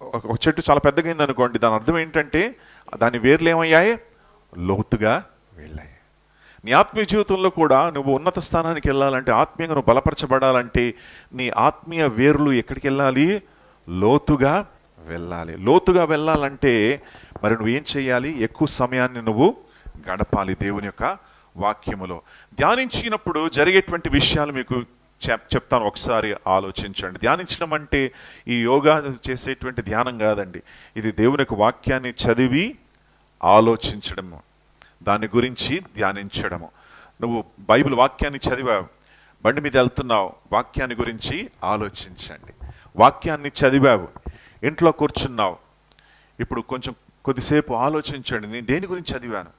ఒక చెట్టు చాలా పెద్దగా అయింది అనుకోండి, దాని అర్థం ఏంటంటే దాని వేర్లు ఏమయ్యాయి? లోతుగా వెళ్ళాయి. నీ ఆత్మీయ జీవితంలో కూడా నువ్వు ఉన్నత స్థానానికి వెళ్ళాలంటే, ఆత్మీయంగా నువ్వు బలపరచబడాలంటే నీ ఆత్మీయ వేర్లు ఎక్కడికి వెళ్ళాలి? లోతుగా వెళ్ళాలి. లోతుగా వెళ్ళాలంటే మరి నువ్వేం చేయాలి? ఎక్కువ సమయాన్ని నువ్వు గడపాలి దేవుని యొక్క వాక్యములో. ధ్యానించినప్పుడు జరిగేటువంటి విషయాలు మీకు చెప్తాను, ఒకసారి ఆలోచించండి. ధ్యానించడం అంటే ఈ యోగా చేసేటువంటి ధ్యానం కాదండి. ఇది దేవుని యొక్క వాక్యాన్ని చదివి ఆలోచించడము, దాని గురించి ధ్యానించడము. నువ్వు బైబిల్ వాక్యాన్ని చదివావు, బండి మీద వెళ్తున్నావు, వాక్యాన్ని గురించి ఆలోచించండి. వాక్యాన్ని చదివావు, ఇంట్లో కూర్చున్నావు, ఇప్పుడు కొద్దిసేపు ఆలోచించండి, నేను దేని గురించి చదివాను.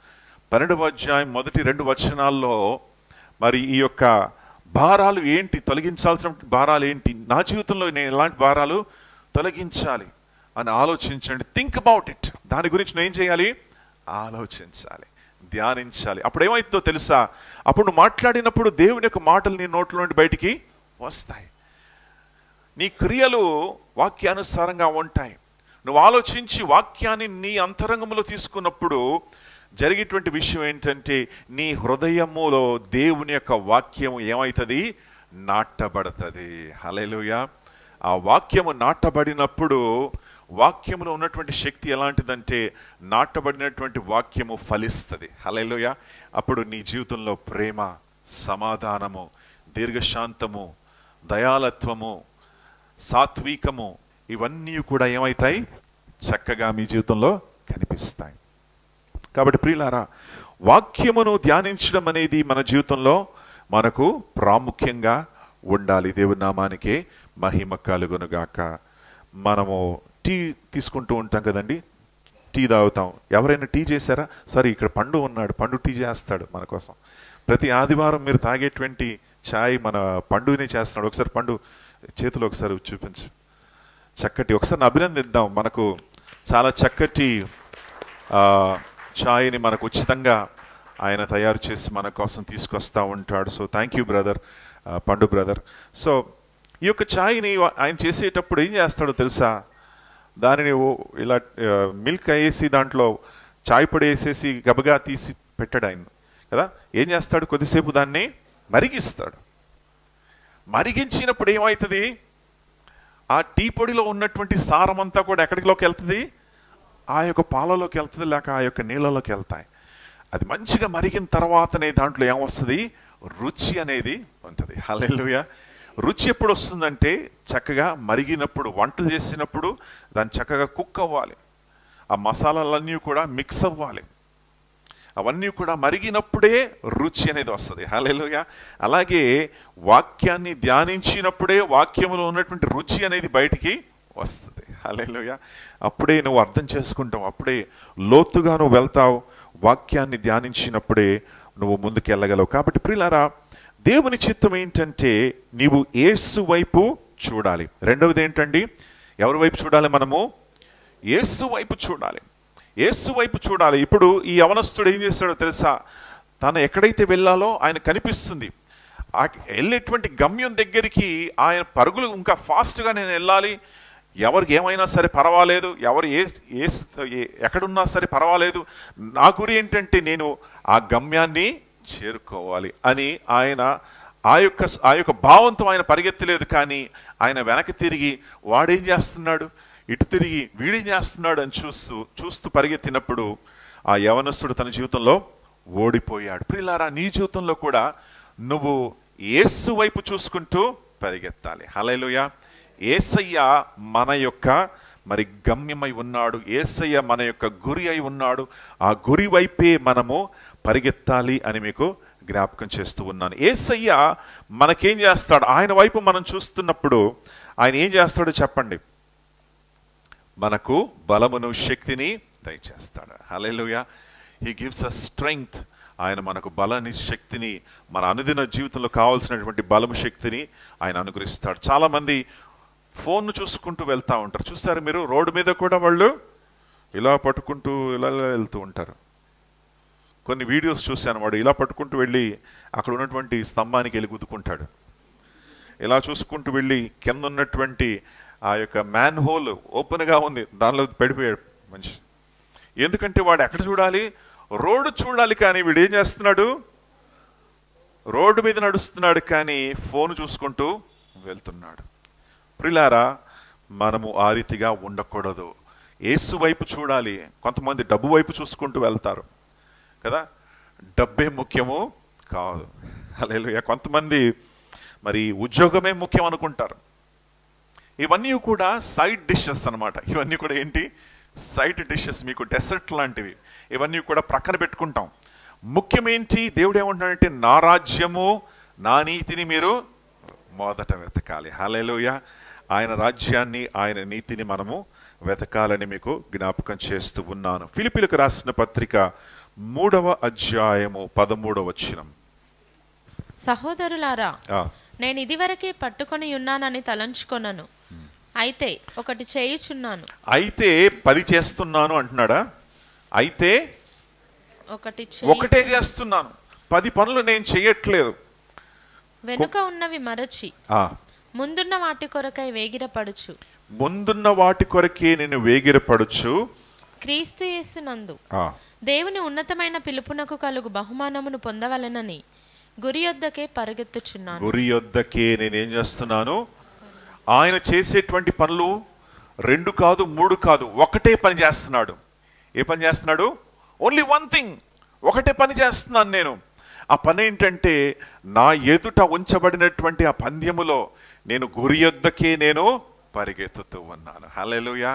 12వ అధ్యాయం మొదటి 2 వచనాల్లో మరి ఈ యొక్క భారాలు ఏంటి, తొలగించాల్సిన భారాలు ఏంటి, నా జీవితంలో నేను ఎలాంటి భారాలు తొలగించాలి అని ఆలోచించండి. Think about it. దాని గురించి నేను ఏం చేయాలి? ఆలోచించాలి, ధ్యానించాలి. అప్పుడు ఏమవుతుందో తెలుసా? అప్పుడు నువ్వు మాట్లాడినప్పుడు దేవుని యొక్క మాటలు నీ నోట్లో నుండి బయటికి వస్తాయి. నీ క్రియలు వాక్యానుసారంగా ఉంటాయి. నువ్వు ఆలోచించి వాక్యాన్ని నీ అంతరంగంలో తీసుకున్నప్పుడు జరిగేటువంటి విషయం ఏంటంటే, నీ హృదయములో దేవుని యొక్క వాక్యము ఏమవుతుంది? నాటబడుతుంది. హల్లెలూయా. ఆ వాక్యము నాటబడినప్పుడు వాక్యములో ఉన్నటువంటి శక్తి ఎలాంటిదంటే, నాటబడినటువంటి వాక్యము ఫలిస్తుంది. హల్లెలూయా. అప్పుడు నీ జీవితంలో ప్రేమ, సమాధానము, దీర్ఘశాంతము, దయాలత్వము, సాత్వికము ఇవన్నీ కూడా ఏమవుతాయి? చక్కగా మీ జీవితంలో కనిపిస్తాయి. కాబట్టి ప్రియులారా, వాక్యమును ధ్యానించడం అనేది మన జీవితంలో మనకు ప్రాముఖ్యంగా ఉండాలి. దేవుని నామానికే మహిమ కలుగునుగాక. మనము టీ తీసుకుంటూ ఉంటాం కదండి, టీ తాగుతాం. ఎవరైనా టీ చేశారా? సరే, ఇక్కడ పండు ఉన్నాడు, పండు టీ చేస్తాడు మన కోసం. ప్రతి ఆదివారం మీరు తాగేటువంటి ఛాయ్ మన పండుని చేస్తున్నాడు. ఒకసారి పండు చేతులు ఒకసారి చూపించు. చక్కటి ఒకసారి అభినందిద్దాం. మనకు చాలా చక్కటి ఛాయ్ని మనకు ఉచితంగా ఆయన తయారు చేసి మన కోసం తీసుకొస్తూ ఉంటాడు. సో థ్యాంక్ యూ బ్రదర్, పండు బ్రదర్. సో ఈ యొక్క ఛాయ్ని ఆయన చేసేటప్పుడు ఏం చేస్తాడో తెలుసా? దానిని ఇలా మిల్క్ వేసి దాంట్లో ఛాయ్ పొడి వేసేసి గబగా తీసి పెట్టాడు ఆయన కదా. ఏం చేస్తాడు? కొద్దిసేపు దాన్ని మరిగిస్తాడు. మరిగించినప్పుడు ఏమవుతుంది? ఆ టీ పొడిలో ఉన్నటువంటి సారం అంతా కూడా ఎక్కడిలోకి వెళ్తుంది? ఆ యొక్క పాలలోకి వెళ్తుంది, లేక ఆ యొక్క నీళ్ళలోకి వెళ్తాయి. అది మంచిగా మరిగిన తర్వాతనే దాంట్లో ఏమొస్తుంది? రుచి అనేది ఉంటుంది. హల్లెలూయా. రుచి ఎప్పుడు వస్తుందంటే, చక్కగా మరిగినప్పుడు, వంటలు చేసినప్పుడు దాన్ని చక్కగా కుక్ అవ్వాలి. ఆ మసాలాలన్నీ కూడా మిక్స్ అవ్వాలి. అవన్నీ కూడా మరిగినప్పుడే రుచి అనేది వస్తుంది. హల్లెలూయా. అలాగే వాక్యాన్ని ధ్యానించినప్పుడే వాక్యంలో ఉన్నటువంటి రుచి అనేది బయటికి వస్తుంది. హల్లెలూయా. అప్పుడే నువ్వు అర్థం చేసుకుంటావు, అప్పుడే లోతుగా నువ్వు వెళ్తావు. వాక్యాన్ని ధ్యానించినప్పుడే నువ్వు ముందుకు వెళ్ళగలవు. కాబట్టి ప్రియులారా, దేవుని చిత్తం ఏంటంటే నీవు యేసు వైపు చూడాలి. రెండవది ఏంటండి? ఎవరి వైపు చూడాలి? మనము యేసు వైపు చూడాలి. యేసు వైపు చూడాలి. ఇప్పుడు ఈ యవనస్తుడు ఏం చేస్తాడో తెలుసా? తను ఎక్కడైతే వెళ్ళాలో ఆయన కనిపిస్తుంది. ఆ వెళ్ళేటువంటి గమ్యం దగ్గరికి ఆయన పరుగులు ఇంకా ఫాస్ట్గా నేను వెళ్ళాలి, ఎవరికి ఏమైనా సరే పర్వాలేదు, ఎవరు ఎక్కడున్నా సరే పర్వాలేదు, నా గురి ఏంటంటే నేను ఆ గమ్యాన్ని చేరుకోవాలి అని ఆయన ఆ యొక్క భావంతో ఆయన పరిగెత్తలేదు. కానీ ఆయన వెనక్కి తిరిగి వాడేం చేస్తున్నాడు, ఇటు తిరిగి వీడేం చేస్తున్నాడు అని చూస్తూ పరిగెత్తినప్పుడు ఆ యవనస్తుడు తన జీవితంలో ఓడిపోయాడు. ప్రియులారా, నీ జీవితంలో కూడా నువ్వు యేసు వైపు చూసుకుంటూ పరిగెత్తాలి. హల్లెలూయా. యేసయ్య మన యొక్క మరి గమ్యమై ఉన్నాడు. యేసయ్య మన యొక్క గురి అయి ఉన్నాడు. ఆ గురి వైపే మనము పరిగెత్తాలి అని మీకు జ్ఞాపకం చేస్తూ ఉన్నాను. యేసయ్య మనకేం చేస్తాడు? ఆయన వైపు మనం చూస్తున్నప్పుడు ఆయన ఏం చేస్తాడో చెప్పండి? మనకు బలమును, శక్తిని దయచేస్తాడు. Hallelujah. He gives us strength. ఆయన మనకు బలాన్ని, శక్తిని, మన అనుదిన జీవితంలో కావాల్సినటువంటి బలము, శక్తిని ఆయన అనుగ్రహిస్తాడు. చాలామంది ఫోన్ను చూసుకుంటూ వెళ్తూ ఉంటారు. చూస్తారు మీరు, రోడ్డు మీద కూడా వాళ్ళు ఇలా పట్టుకుంటూ ఇలా వెళ్తూ ఉంటారు. కొన్ని వీడియోస్ చూశాను, వాడు ఇలా పట్టుకుంటూ వెళ్ళి అక్కడ ఉన్నటువంటి స్తంభానికి వెళ్ళి గుద్దుకుంటాడు. ఇలా చూసుకుంటూ వెళ్ళి కింద ఉన్నటువంటి ఆ యొక్క మ్యాన్ హోల్ ఓపెన్గా ఉంది, దానిలో పడిపోయాడు మనిషి. ఎందుకంటే వాడు ఎక్కడ చూడాలి? రోడ్డు చూడాలి. కానీ వీడు ఏం చేస్తున్నాడు? రోడ్డు మీద నడుస్తున్నాడు, కానీ ఫోన్ చూసుకుంటూ వెళ్తున్నాడు. ప్రియులారా, మనము ఆ రీతిగా ఉండకూడదు. యేసు వైపు చూడాలి. కొంతమంది డబ్బు వైపు చూసుకుంటూ వెళ్తారు కదా. డబ్బే ముఖ్యము కాదు. హల్లెలూయా. కొంతమంది మరి ఉద్యోగమే ముఖ్యం అనుకుంటారు. ఇవన్నీ కూడా సైడ్ డిషెస్ అన్నమాట. ఇవన్నీ కూడా ఏంటి? సైడ్ డిషెస్, మీకు డెసర్ట్ లాంటివి. ఇవన్నీ కూడా ప్రక్కన పెట్టుకుంటాం. ముఖ్యమేంటి? దేవుడు ఏమంటాడంటే, నా రాజ్యము, నా నీతిని మీరు మొదట వెతకాలి. హల్లెలూయా. ఆయన రాజ్యాన్ని, ఆయన నీతిని మనము వెతకాలని మీకు జ్ఞాపకం చేస్తూ ఉన్నాను. ఫిలిప్పీలకు రాసిన పత్రిక 3వ అధ్యాయము 13వ వచనం. సహోదరులారా, ఆ, నేను ఇదివరకే పట్టుకొని ఉన్నానని తలంచుకొనను. అయితే ఒకటి చేయుచున్నాను. అయితే 10 చేస్తున్నాను అంటున్నాడా? అయితే ఒకటే చేస్తున్నాను, 10 పనులు నేను చెయ్యట్లేదు. వెనుక ఉన్నవి మరచి ముందున్న వాటి కొరకై వేగిరపడుచు. ముందున్న వాటి కొరకే నేను వేగిరపడుచు. క్రీస్తు యేసునందు దేవుని ఉన్నతమైన పిలుపునకు కలుగు బహుమానమును పొందవలెనని గురి యొద్దకే పరుగెత్తుచున్నాను. గురి యొద్దకే నేనేం చేస్తున్నాను? ఆయన చేసేటువంటి పనులు 2 కాదు, 3 కాదు, ఒకటే పని చేస్తున్నాడు. ఏ పని చేస్తున్నాడు? ఓన్లీ వన్ థింగ్, ఒకటే పని చేస్తున్నాను నేను. ఆ పని ఏంటంటే, నా ఎదుట ఉంచబడినటువంటి ఆ పంద్యములో నేను గురి యొద్దకే నేను పరిగెత్తుతూ ఉన్నాను. హల్లెలూయా.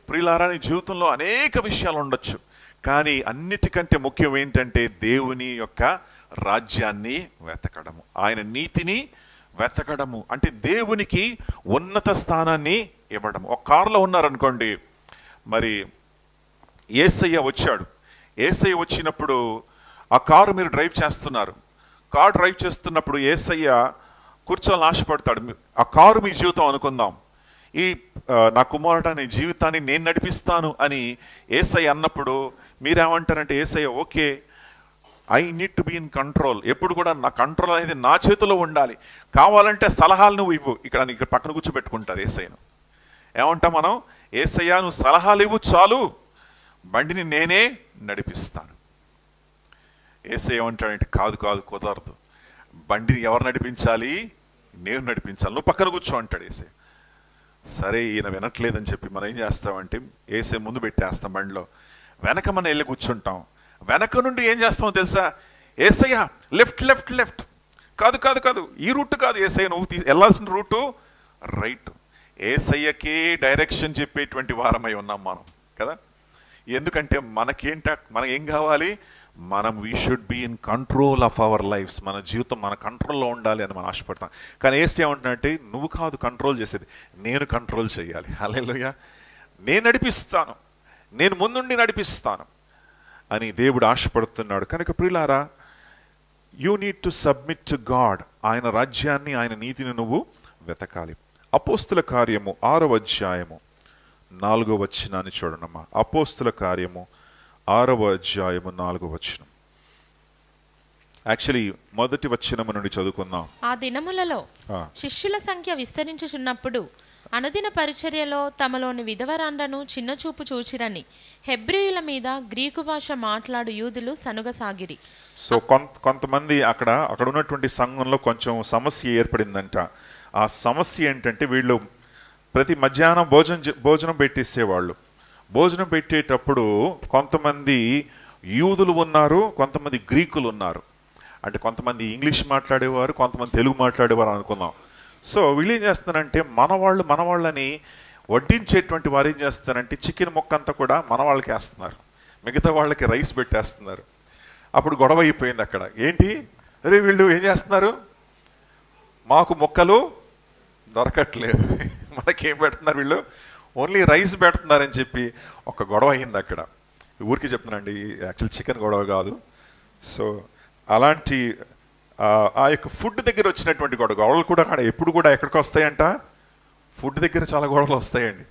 ప్రియులారా, నీ జీవితంలో అనేక విషయాలు ఉండొచ్చు, కానీ అన్నిటికంటే ముఖ్యం ఏంటంటే దేవుని యొక్క రాజ్యాన్ని వెతకడము, ఆయన నీతిని వెతకడము, అంటే దేవునికి ఉన్నత స్థానాన్ని ఇవ్వడము. ఒక కారులో ఉన్నారనుకోండి, మరి యేసయ్య వచ్చాడు. యేసయ్య వచ్చినప్పుడు ఆ కారు మీరు డ్రైవ్ చేస్తున్నారు. కారు డ్రైవ్ చేస్తున్నప్పుడు యేసయ్య కూర్చోవాలని ఆశపడతాడు. ఆ కారు మీ జీవితం అనుకుందాం. నా కుమారుడు నీ జీవితాన్ని నేను నడిపిస్తాను అని యేసయ్య అన్నప్పుడు మీరేమంటారంటే, యేసయ్య okay, I need to be in control. ఎప్పుడు కూడా నా కంట్రోల్ అనేది నా చేతిలో ఉండాలి. కావాలంటే సలహాలు నువ్వు ఇవ్వు. ఇక్కడ పక్కన కూర్చోబెట్టుకుంటారు యేసయ్యను. ఏమంటాం మనం? యేసయ్య నువ్వు సలహాలు ఇవ్వు చాలు, బండిని నేనే నడిపిస్తాను. యేసయ్య ఏమంటాడంటే, కాదు కాదు, కుదరదు, బండిని ఎవరు నడిపించాలి? నేను నడిపించాలి, నువ్వు పక్కన కూర్చో అంటాడు యేసయ్య. సరే, ఈయన వినట్లేదని చెప్పి మనం ఏం చేస్తామంటే, యేసయ్య ముందు పెట్టేస్తాం బండిలో, వెనక మనం వెళ్ళి కూర్చుంటాం. వెనక నుండి ఏం చేస్తామో తెలుసా? యేసయ్య లెఫ్ట్ లెఫ్ట్ లెఫ్ట్, కాదు కాదు కాదు, ఈ రూట్ కాదు యేసయ్య, నువ్వు వెళ్ళాల్సిన రూటు రైట్. యేసయ్యకే డైరెక్షన్ చెప్పేటువంటి వారమై ఉన్నాం మనం కదా. ఎందుకంటే మనకి ఏం కావాలి? We should be in control of our lives. మన జీవితం మన కంట్రోల్లో ఉండాలి అని మనం ఆశపడతాం. కానీ యేసు ఏమంటున్నాడంటే, నువ్వు కాదు కంట్రోల్ చేసేది, నేను కంట్రోల్ చేయాలి. హల్లెలూయా. నేను నడిపిస్తాను, నేను ముందుండి నడిపిస్తాను అని దేవుడు ఆశపడుతున్నాడు. కనుక ప్రియులారా, you need to submit to God. ఆయన రాజ్యాన్ని, ఆయన నీతిని నువ్వు వెతకాలి. అపోస్తుల కార్యము 6వ అధ్యాయము 4వ వచనాన్ని చూడనమ్మా. అపోస్తుల కార్యము 6వ అధ్యాయము 4వ వచనం. యాక్చువల్లీ మొదటి వచనము నుండి చదువుకుందాం. ఆ దినములలో శిష్యుల సంఖ్య విస్తరించుచున్నప్పుడు అనుదిన పరిచర్యలో తమలోని విధవరాండ్రను చిన్నచూపు చూచిరని హెబ్రీయుల మీద గ్రీకు భాష మాట్లాడు యూదులు సనుగసాగిరి. సో కొంతమంది అక్కడ ఉన్నటువంటి సంఘంలో కొంచెం సమస్య ఏర్పడిందంట. ఆ సమస్య ఏంటంటే, వీళ్ళు ప్రతి మధ్యాహ్నం భోజనం పెట్టేసేవాళ్ళు. భోజనం పెట్టేటప్పుడు కొంతమంది యూదులు ఉన్నారు, కొంతమంది గ్రీకులు ఉన్నారు. అంటే కొంతమంది ఇంగ్లీష్ మాట్లాడేవారు, కొంతమంది తెలుగు మాట్లాడేవారు అనుకుందాం. సో వీళ్ళు ఏం చేస్తున్నారంటే, మనవాళ్ళని వడ్డించేటువంటి వారు ఏం చేస్తారంటే, చికెన్ ముక్క అంతా కూడా మన వాళ్ళకి వేస్తున్నారు, మిగతా వాళ్ళకి రైస్ పెట్టేస్తున్నారు. అప్పుడు గొడవ అయిపోయింది అక్కడ. ఏంటి, అరే వీళ్ళు ఏం చేస్తున్నారు, మాకు ముక్కలు దొరకట్లేదు, మనకేం పెడుతున్నారు వీళ్ళు, ఓన్లీ రైస్ పెడుతున్నారని చెప్పి ఒక గొడవ అయింది అక్కడ. ఊరికి చెప్తున్నానండి, యాక్చువల్ చికెన్ గొడవ కాదు. సో అలాంటి ఆ యొక్క ఫుడ్ దగ్గర వచ్చినటువంటి గొడవలు కూడా అక్కడ ఎప్పుడు కూడా ఎక్కడికి వస్తాయంట, ఫుడ్ దగ్గర చాలా గొడవలు వస్తాయండి.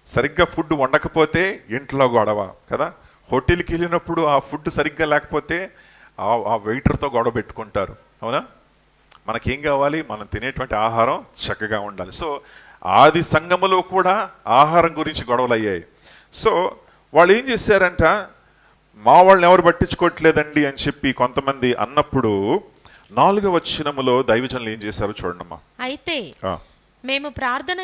సరిగ్గా ఫుడ్ వండకపోతే ఇంట్లో గొడవ కదా. హోటల్కి వెళ్ళినప్పుడు ఆ ఫుడ్ సరిగ్గా లేకపోతే ఆ వెయిటర్తో గొడవ పెట్టుకుంటారు, అవునా. మనకేం కావాలి, మనం తినేటువంటి ఆహారం చక్కగా ఉండాలి. సో ఆది సంఘములో కూడా ఆహారం గురించి గొడవలు అయ్యాయి. సో వాళ్ళు ఏం చేశారంట, మా వాళ్ళని ఎవరు పట్టించుకోవట్లేదండి అని చెప్పి కొంతమంది అన్నప్పుడు 4వ వచనములో దైవజనులు ఏం చేశారో చూడండమ్మా. అయితే మేము ప్రార్థన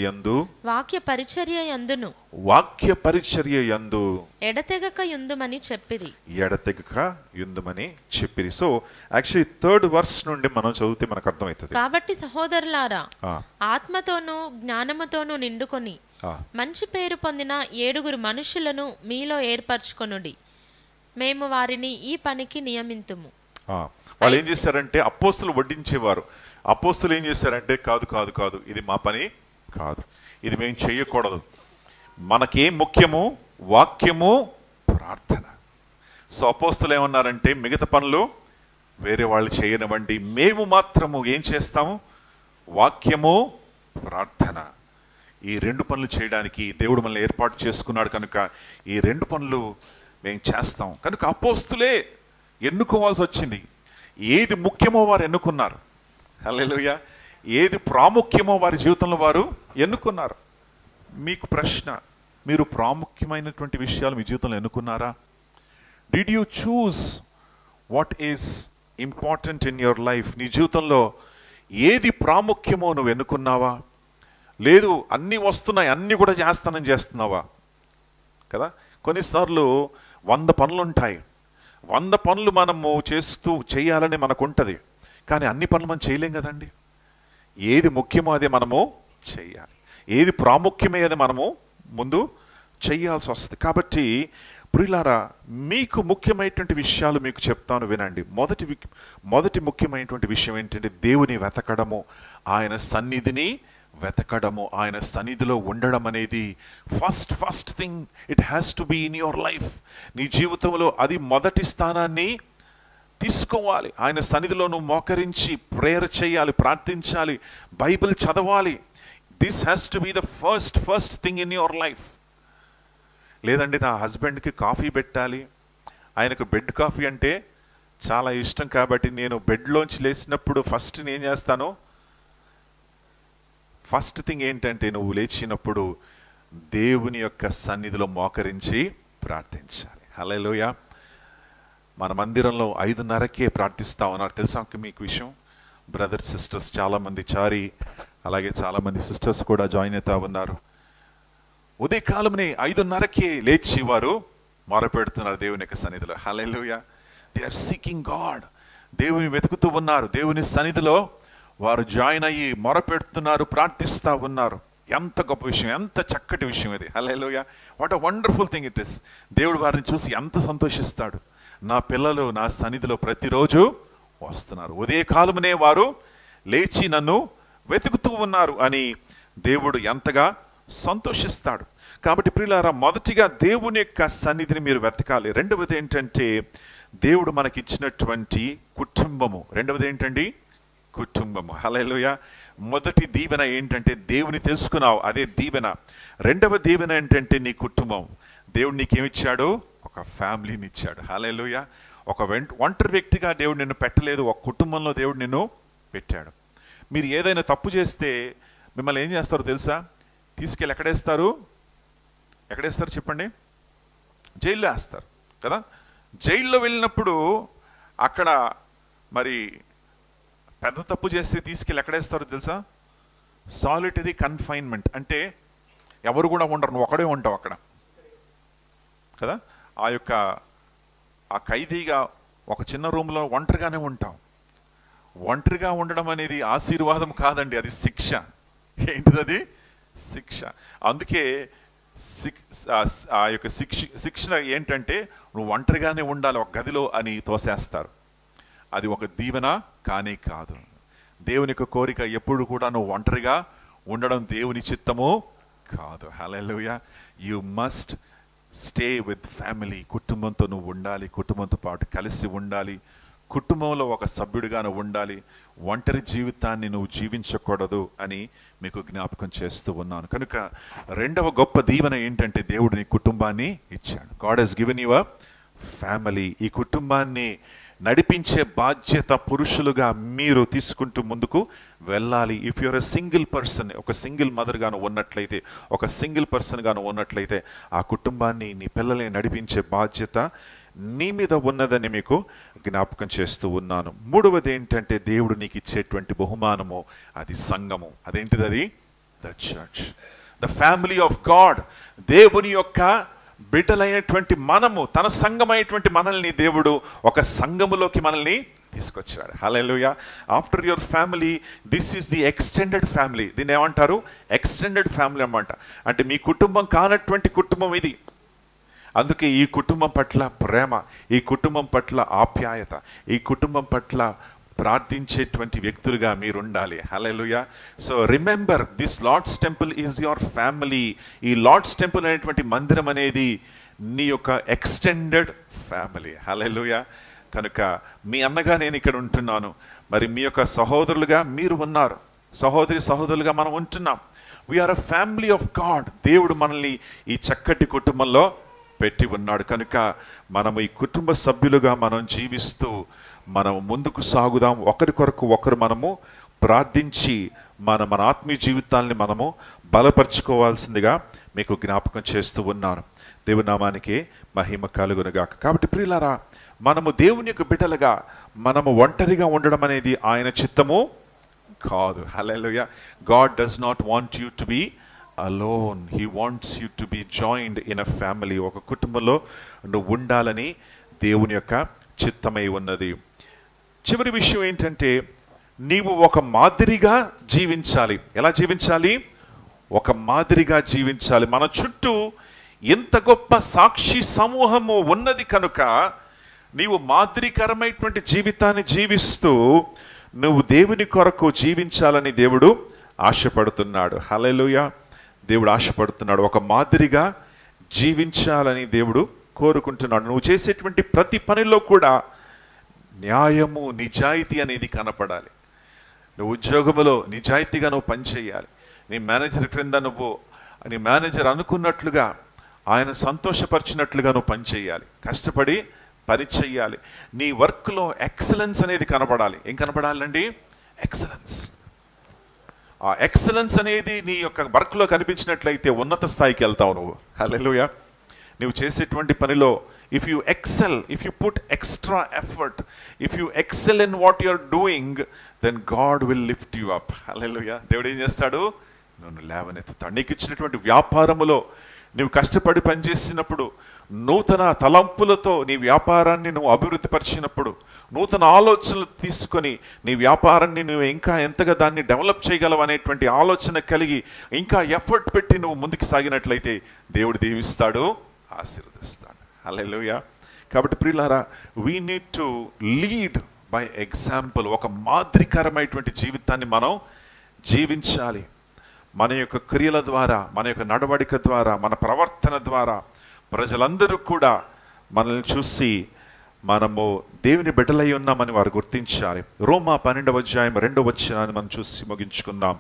యందు వాక్య పరిచర్య యందు ఎడతెగక యుందుమని చెప్పిరి. సో యాక్చువల్లీ 3rd verse నుండి మనం చదివితే మనకు అర్థమవుతుంది. కాబట్టి సహోదరులారా, ఆత్మతోనూ జ్ఞానముతోనూ నిండుకొని మంచి పేరు పొందిన 7 మనుషులను మీలో ఏర్పరచుకొనుడి, మేము వారిని ఈ పనికి నియమింతుము. వాళ్ళు ఏం చేశారంటే, అపోస్తులు వడ్డించేవారు. అపోస్తులు ఏం చేశారంటే, కాదు కాదు కాదు, ఇది మా పని కాదు, ఇది మేము చేయకూడదు, మనకేం ముఖ్యము, వాక్యము, ప్రార్థన. సో అపోస్తులు ఏమన్నారంటే, మిగతా పనులు వేరే వాళ్ళు చేయనివ్వండి, మేము మాత్రము ఏం చేస్తాము? వాక్యము, ప్రార్థన. ఈ 2 పనులు చేయడానికి దేవుడు మనల్ని ఏర్పాటు చేసుకున్నాడు కనుక ఈ 2 పనులు మేము చేస్తాం. కనుక అపోస్తులే ఎన్నుకోవాల్సి వచ్చింది. ఏది ముఖ్యమో వారు ఎన్నుకున్నారు. హల్లెలూయా. ఏది ప్రాముఖ్యమో వారి జీవితంలో వారు ఎన్నుకున్నారు. మీకు ప్రశ్న, మీరు ప్రాముఖ్యమైనటువంటి విషయాలు మీ జీవితంలో ఎన్నుకున్నారా? Did you choose what is important in your life? నీ జీవితంలో ఏది ప్రాముఖ్యమో నువ్వు ఎన్నుకున్నావా? లేదు అన్నీ వస్తున్నాయి, అన్నీ కూడా చేస్తున్నావా? కదా, కొన్నిసార్లు 100 పనులు ఉంటాయి. 100 పనులు మనము చేయాలని మనకు ఉంటుంది, కానీ అన్ని పనులు మనం చేయలేం కదండి. ఏది ముఖ్యమో అదే మనము చెయ్యాలి, ఏది ప్రాముఖ్యమే అది మనము ముందు చెయ్యాల్సి వస్తుంది. కాబట్టి ప్రియులారా, మీకు ముఖ్యమైనటువంటి విషయాలు మీకు చెప్తాను, వినండి. మొదటి ముఖ్యమైనటువంటి విషయం ఏంటంటే దేవుని వెతకడము, ఆయన సన్నిధిని వెతకడము, ఆయన సన్నిధిలో ఉండడం అనేది first thing. It has to be in your life. నీ జీవితంలో అది మొదటి స్థానాన్ని తీసుకోవాలి. ఆయన సన్నిధిలో నువ్వు మోకరించి ప్రేయర్ చేయాలి, ప్రార్థించాలి, బైబిల్ చదవాలి. This has to be the first thing in your life. లేదండి నా హస్బెండ్కి కాఫీ పెట్టాలి, ఆయనకు బెడ్ కాఫీ అంటే చాలా ఇష్టం కాబట్టి నేను బెడ్లోంచి లేచినప్పుడు ఫస్ట్ నేను చేస్తాను, ఫస్ట్ థింగ్ ఏంటంటే నువ్వు లేచినప్పుడు దేవుని యొక్క సన్నిధిలో మోకరించి ప్రార్థించాలి. హల్లెలూయా. మన మందిరంలో 5:30కే ప్రార్థిస్తా ఉన్నారు. తెలుసా మీకు విషయం? బ్రదర్స్ సిస్టర్స్ చాలామంది, చారి అలాగే చాలామంది సిస్టర్స్ కూడా జాయిన్ అవుతా ఉన్నారు. ఉదయకాలంని 5:30కే లేచి వారు మొరపెడుతున్నారు దేవుని యొక్క సన్నిధిలో. Hallelujah. They are seeking God. దేవుని వెతుకుతూ ఉన్నారు. దేవుని సన్నిధిలో వారు జాయిన్ అయ్యి మొరపెడుతున్నారు, ప్రార్థిస్తూ ఉన్నారు. ఎంత గొప్ప విషయం, ఎంత చక్కటి విషయం ఇది. Hallelujah. What a wonderful thing it is. దేవుడు వారిని చూసి ఎంత సంతోషిస్తాడు. నా పిల్లలు నా సన్నిధిలో ప్రతిరోజు వస్తున్నారు, ఉదయకాలమునే వారు లేచి నన్ను వెతుకుతూ ఉన్నారు అని దేవుడు ఎంతగా సంతోషిస్తాడు. కాబట్టి ప్రియులారా, మొదటిగా దేవుని యొక్క సన్నిధిని మీరు వెతకాలి. రెండవది ఏంటంటే దేవుడు మనకిచ్చినటువంటి కుటుంబము. రెండవది ఏంటండి? కుటుంబము. హల్లెలూయా. మొదటి దీవెన ఏంటంటే దేవుని తెలుసుకున్నావు, అదే దీవెన. రెండవ దీవెన ఏంటంటే నీ కుటుంబం. దేవుడు నీకేమిచ్చాడు? ఒక ఫ్యామిలీని ఇచ్చాడు. హల్లెలూయా. ఒక ఒంటరి వ్యక్తిగా దేవుడు నిన్ను పెట్టలేదు, ఒక కుటుంబంలో దేవుడు నిన్ను పెట్టాడు. మీరు ఏదైనా తప్పు చేస్తే మిమ్మల్ని ఏం చేస్తారో తెలుసా? తీసుకెళ్ళి ఎక్కడేస్తారు చెప్పండి? జైల్లో వేస్తారు కదా. జైల్లో వెళ్ళినప్పుడు అక్కడ మరి పెద్ద తప్పు చేస్తే తీసుకెళ్ళి ఎక్కడేస్తారో తెలుసా? Solitary confinement. అంటే ఎవరు కూడా ఉండరు, నువ్వు ఒకడే ఉంటావు అక్కడ కదా. ఆ ఖైదీగా ఒక చిన్న రూమ్లో ఒంటరిగానే ఉంటావు. ఒంటరిగా ఉండడం అనేది ఆశీర్వాదం కాదండి, అది శిక్ష. ఏంటిది? శిక్ష. అందుకే ఆ యొక్క శిక్షణ ఏంటంటే నువ్వు ఒంటరిగానే ఉండాలి ఒక గదిలో అని తోసేస్తారు. అది ఒక దీవెన కానీ కాదు. దేవుని యొక్క కోరిక ఎప్పుడు కూడా నువ్వు ఒంటరిగా ఉండడం దేవుని చిత్తము కాదు. Hallelujah. You must stay with family. కుటుంబంతో నువ్వు ఉండాలి, కుటుంబంతో పాటు కలిసి ఉండాలి, కుటుంబంలో ఒక సభ్యుడిగా నువ్వు ఉండాలి. ఒంటరి జీవితాన్ని నువ్వు జీవించకూడదు అని మీకు జ్ఞాపకం చేస్తూ ఉన్నాను. కనుక రెండవ గొప్ప దీవెన ఏంటంటే దేవుడు నీ కుటుంబాన్ని ఇచ్చాడు. God has given you a family. ఈ కుటుంబాన్ని నడిపించే బాధ్యత పురుషులుగా మీరు తీసుకుంటూ ముందుకు వెళ్ళాలి. If you're a single person, ఒక సింగిల్ మదర్ గాను ఉన్నట్లయితే, ఒక సింగిల్ పర్సన్ గాను ఉన్నట్లయితే ఆ కుటుంబాన్ని, నీ పిల్లల్ని నడిపించే బాధ్యత నీ మీద ఉన్నదని మీకు జ్ఞాపకం చేస్తూ ఉన్నాను. మూడవది ఏంటంటే దేవుడు నీకు ఇచ్చేటువంటి బహుమానము, అది సంఘము. అదేంటిది? అది the church, the family of God. దేవుని యొక్క బిడ్డలైనటువంటి మనము, తన సంఘమైనటువంటి మనల్ని దేవుడు ఒక సంఘములోకి మనల్ని తీసుకొచ్చాడు. Hallelujah. After your family, this is the extended family. దీన్ని ఏమంటారు? ఎక్స్టెండెడ్ ఫ్యామిలీ అన్నమాట. అంటే మీ కుటుంబం కానటువంటి కుటుంబం ఇది. అందుకే ఈ కుటుంబం పట్ల ప్రేమ, ఈ కుటుంబం పట్ల ఆప్యాయత, ఈ కుటుంబం పట్ల ప్రార్థించేటువంటి వ్యక్తులుగా మీరు ఉండాలి. Hallelujah. So remember this Lord's temple is your family. ఈ లార్డ్స్ టెంపుల్ అనేటువంటి మందిరం అనేది నీ యొక్క ఎక్స్టెండెడ్ ఫ్యామిలీ. హల్లెలూయా. కనుక మీ అన్నగా నేను ఇక్కడ ఉంటున్నాను, మరి మీ యొక్క సహోదరులుగా మీరు ఉన్నారు, సహోదరులుగా మనం ఉంటున్నాం. We're a family of God. దేవుడు మనల్ని ఈ చక్కటి కుటుంబంలో పెట్టి ఉన్నాడు. కనుక మనము ఈ కుటుంబ సభ్యులుగా మనం జీవిస్తూ మనం ముందుకు సాగుదాం. ఒకరి కొరకు ఒకరు మనము ప్రార్థించి మన ఆత్మీయ జీవితాల్ని మనము బలపరుచుకోవాల్సిందిగా మీకు జ్ఞాపకం చేస్తూ ఉన్నాను. దేవుని నామానికి మహిమ కలుగునుగాక. కాబట్టి ప్రియులారా, మనము దేవుని యొక్క బిడ్డలుగా మనము ఒంటరిగా ఉండడం అనేది ఆయన చిత్తము కాదు. Hallelujah. God does not want you to be alone. He wants you to be joined in a family. ఒక కుటుంబంలో నువ్వు ఉండాలని దేవుని యొక్క చిత్తమై ఉన్నది. చివరి విషయం ఏంటంటే, నీవు ఒక మాదిరిగా జీవించాలి. ఎలా జీవించాలి? ఒక మాదిరిగా జీవించాలి. మన చుట్టూ ఎంత గొప్ప సాక్షి సమూహము ఉన్నది కనుక నీవు మాదిరికరమైనటువంటి జీవితాన్ని జీవిస్తూ నువ్వు దేవుని కొరకు జీవించాలని దేవుడు ఆశపడుతున్నాడు. హల్లెలూయా. దేవుడు ఆశపడుతున్నాడు. ఒక మాదిరిగా జీవించాలని దేవుడు కోరుకుంటున్నాడు. నువ్వు చేసేటువంటి ప్రతి పనిలో కూడా న్యాయము, నిజాయితీ అనేది కనపడాలి. నువ్వు ఉద్యోగంలో నిజాయితీగా నువ్వు పనిచేయాలి. నీ మేనేజర్ క్రింద నీ మేనేజర్ అనుకున్నట్లుగా, ఆయన సంతోషపరిచినట్లుగా నువ్వు పనిచేయాలి. కష్టపడి పని చెయ్యాలి. నీ వర్క్లో ఎక్సలెన్స్ అనేది కనపడాలి. ఏం కనపడాలండి? ఎక్సలెన్స్. ఆ ఎక్సలెన్స్ అనేది నీ యొక్క వర్క్లో కనిపించినట్లయితే ఉన్నత స్థాయికి వెళ్తావు నువ్వు. హల్లెలూయా. నువ్వు చేసేటువంటి పనిలో if you excel, if you put extra effort, if you excel in what you are doing, then God will lift you up. Hallelujah. దేవుడు ఏం చేస్తాడు? నన్ను లేవనెత్తుతాడు. నీకు ఇచ్చినటువంటి వ్యాపారములో నువ్వు కష్టపడి పనిచేసినప్పుడు, నూతన తలంపులతో నీ వ్యాపారాన్ని నువ్వు అభివృద్ధి పరిచినప్పుడు, నూతన ఆలోచనలు తీసుకొని నీ వ్యాపారాన్ని నువ్వు ఇంకా ఎంతగా దాన్ని డెవలప్ చేయగలవు అనేటువంటి ఆలోచన కలిగి ఇంకా ఎఫర్ట్ పెట్టి నువ్వు ముందుకు సాగినట్లయితే దేవుడు దీవిస్తాడు, ఆశీర్వదిస్తాడు. హల్లెలూయా. కాబట్టి ప్రియులారా, we need to lead by example. ఒక మాదిరికరమైనటువంటి జీవితాన్ని మనం జీవించాలి. మన యొక్క క్రియల ద్వారా, మన యొక్క నడవడిక ద్వారా, మన ప్రవర్తన ద్వారా ప్రజలందరూ కూడా మనల్ని చూసి మనము దేవుని బిడ్డలై ఉన్నామని వారు గుర్తించాలి. రోమా 12వ అధ్యాయం 2వ వచనాన్ని మనం చూసి ముగించుకుందాం.